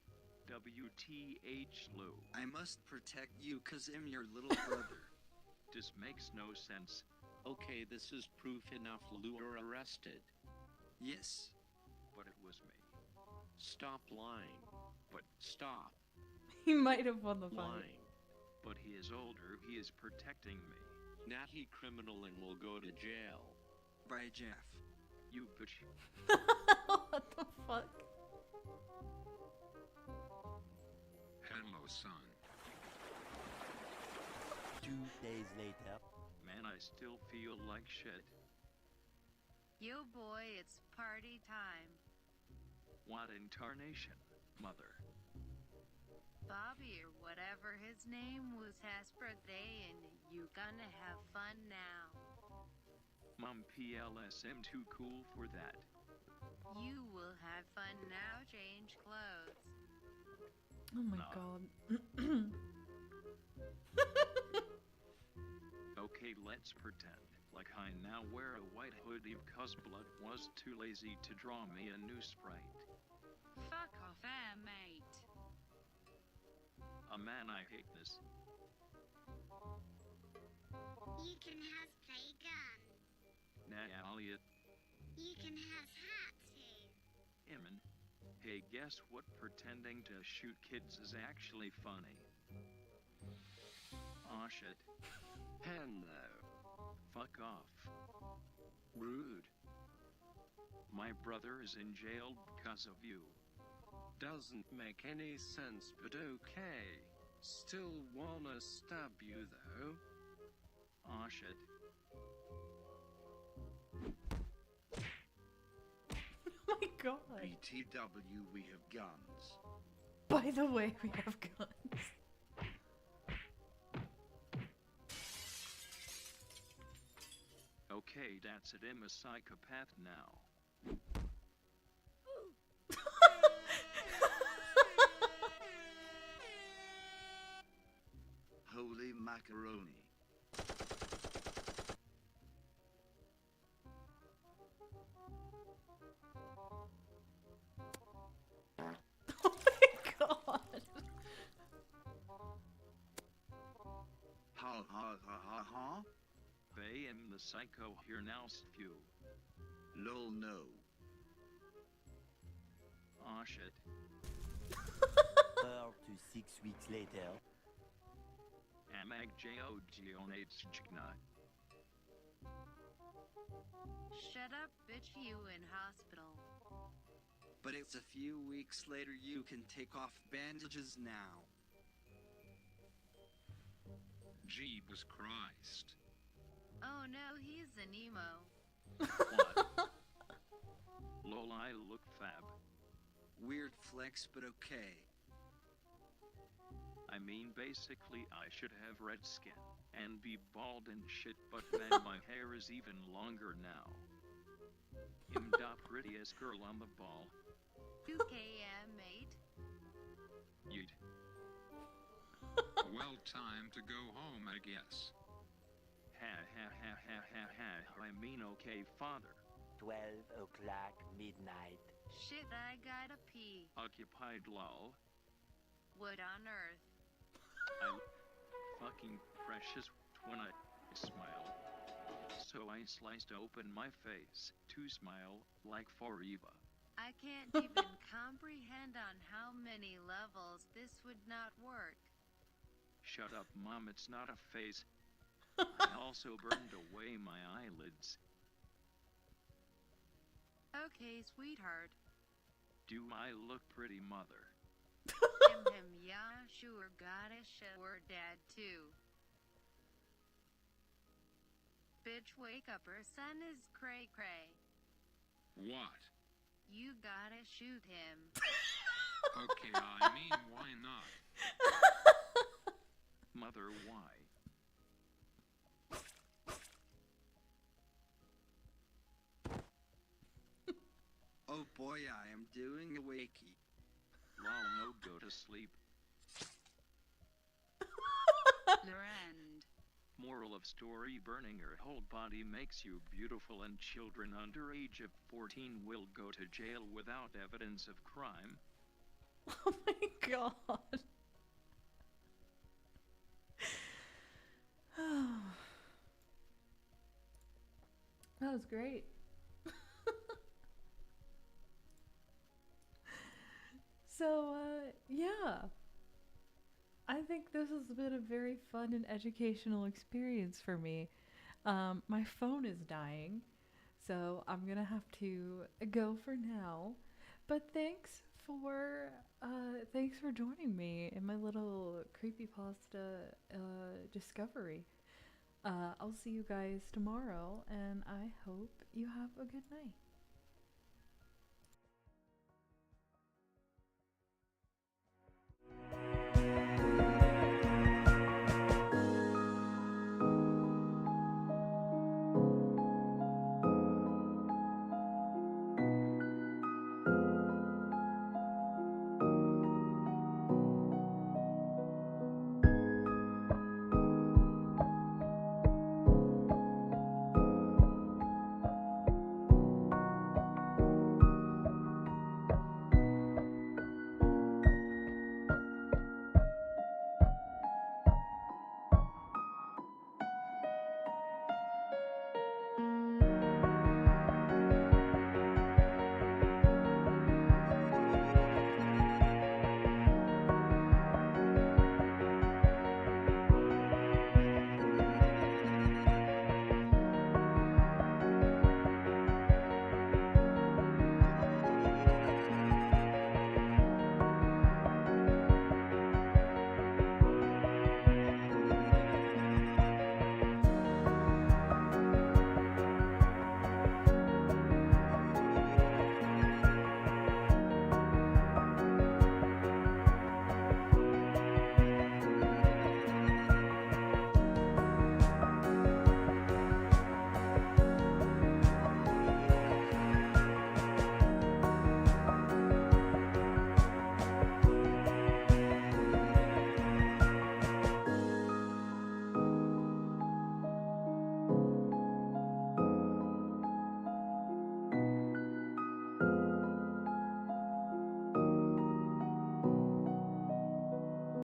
[SPEAKER 3] WTH, Lou.
[SPEAKER 13] I must protect you cause I'm your little brother.
[SPEAKER 3] This makes no sense.
[SPEAKER 13] Okay, this is proof enough. Lou, you're arrested. Yes.
[SPEAKER 3] But it was me.
[SPEAKER 13] Stop lying. But stop.
[SPEAKER 1] He might have won the fight.
[SPEAKER 13] Lying.
[SPEAKER 3] But he is older. He is protecting me.
[SPEAKER 13] Natty criminal and will go to jail. Bye, Jeff.
[SPEAKER 3] You bitch.
[SPEAKER 1] What the fuck?
[SPEAKER 5] Hello, son.
[SPEAKER 6] 2 days later.
[SPEAKER 3] Man, I still feel like shit.
[SPEAKER 12] Yo boy, it's party time.
[SPEAKER 3] What in tarnation, mother?
[SPEAKER 12] Bobby or whatever his name was has birthday and you gonna have fun now.
[SPEAKER 3] Mom, PLSM too cool for that.
[SPEAKER 12] You will have fun now, change clothes.
[SPEAKER 1] Oh my
[SPEAKER 3] Nah.
[SPEAKER 1] god.
[SPEAKER 3] Okay, let's pretend like I now wear a white hoodie because blood was too lazy to draw me a new sprite.
[SPEAKER 12] Fuck off air, mate.
[SPEAKER 3] A man, I hate this.
[SPEAKER 9] You can has play gun.
[SPEAKER 3] Nah, Elliot.
[SPEAKER 9] You can has hat too.
[SPEAKER 3] Emin. Hey, guess what? Pretending to shoot kids is actually funny. Aw, shit.
[SPEAKER 13] Hello.
[SPEAKER 3] Fuck off.
[SPEAKER 13] Rude.
[SPEAKER 3] My brother is in jail because of you.
[SPEAKER 13] Doesn't make any sense, but okay. Still wanna stab you though.
[SPEAKER 3] Aw, shit.
[SPEAKER 1] Oh my god.
[SPEAKER 13] BTW, we have guns.
[SPEAKER 1] By the way, we have guns.
[SPEAKER 3] Okay, that's it. I'm a psychopath now.
[SPEAKER 13] Holy macaroni.
[SPEAKER 1] Oh my god.
[SPEAKER 13] Ha ha ha ha ha.
[SPEAKER 3] Bay am the psycho here now, spew.
[SPEAKER 13] Lol no. Aw shit.
[SPEAKER 6] 4 to 6 weeks later.
[SPEAKER 13] Amag Jogionates Chigna.
[SPEAKER 12] Shut up, bitch, you in hospital.
[SPEAKER 14] But it's a few weeks later. You can take off bandages now.
[SPEAKER 5] Jeebus Christ.
[SPEAKER 12] Oh no, he's an emo.
[SPEAKER 13] What? Lol, I look fab.
[SPEAKER 14] Weird flex, but okay.
[SPEAKER 13] I mean, basically, I should have red skin and be bald and shit, but man, my hair is even longer now. I'm the prettiest girl on the ball.
[SPEAKER 12] 2km, mate.
[SPEAKER 13] Yeet.
[SPEAKER 5] Well, time to go home, I guess.
[SPEAKER 13] Ha ha ha ha ha ha. I mean, okay, father.
[SPEAKER 6] 12 o'clock midnight.
[SPEAKER 12] Shit, I gotta pee.
[SPEAKER 13] Occupied lol.
[SPEAKER 12] What on earth?
[SPEAKER 13] I'm fucking precious when I smile. So I sliced open my face to smile like for Eva.
[SPEAKER 12] I can't even comprehend on how many levels this would not work.
[SPEAKER 13] Shut up, Mom, it's not a face. I also burned away my eyelids.
[SPEAKER 12] Okay, sweetheart.
[SPEAKER 13] Do I look pretty, mother?
[SPEAKER 12] Yeah, sure, gotta shower dad too. Bitch, wake up, her son is cray cray.
[SPEAKER 5] What?
[SPEAKER 12] You gotta shoot him.
[SPEAKER 5] Okay, I mean, why not?
[SPEAKER 13] Mother, why?
[SPEAKER 14] Oh boy, I am doing a wakey.
[SPEAKER 13] Lol, no, go to sleep.
[SPEAKER 12] End.
[SPEAKER 13] Moral of story: burning your whole body makes you beautiful, and children under age of 14 will go to jail without evidence of crime.
[SPEAKER 1] Oh my god. That was great. So, yeah. I think this has been a very fun and educational experience for me. My phone is dying, so I'm gonna have to go for now. But thanks for joining me in my little creepypasta discovery. I'll see you guys tomorrow, and I hope you have a good night.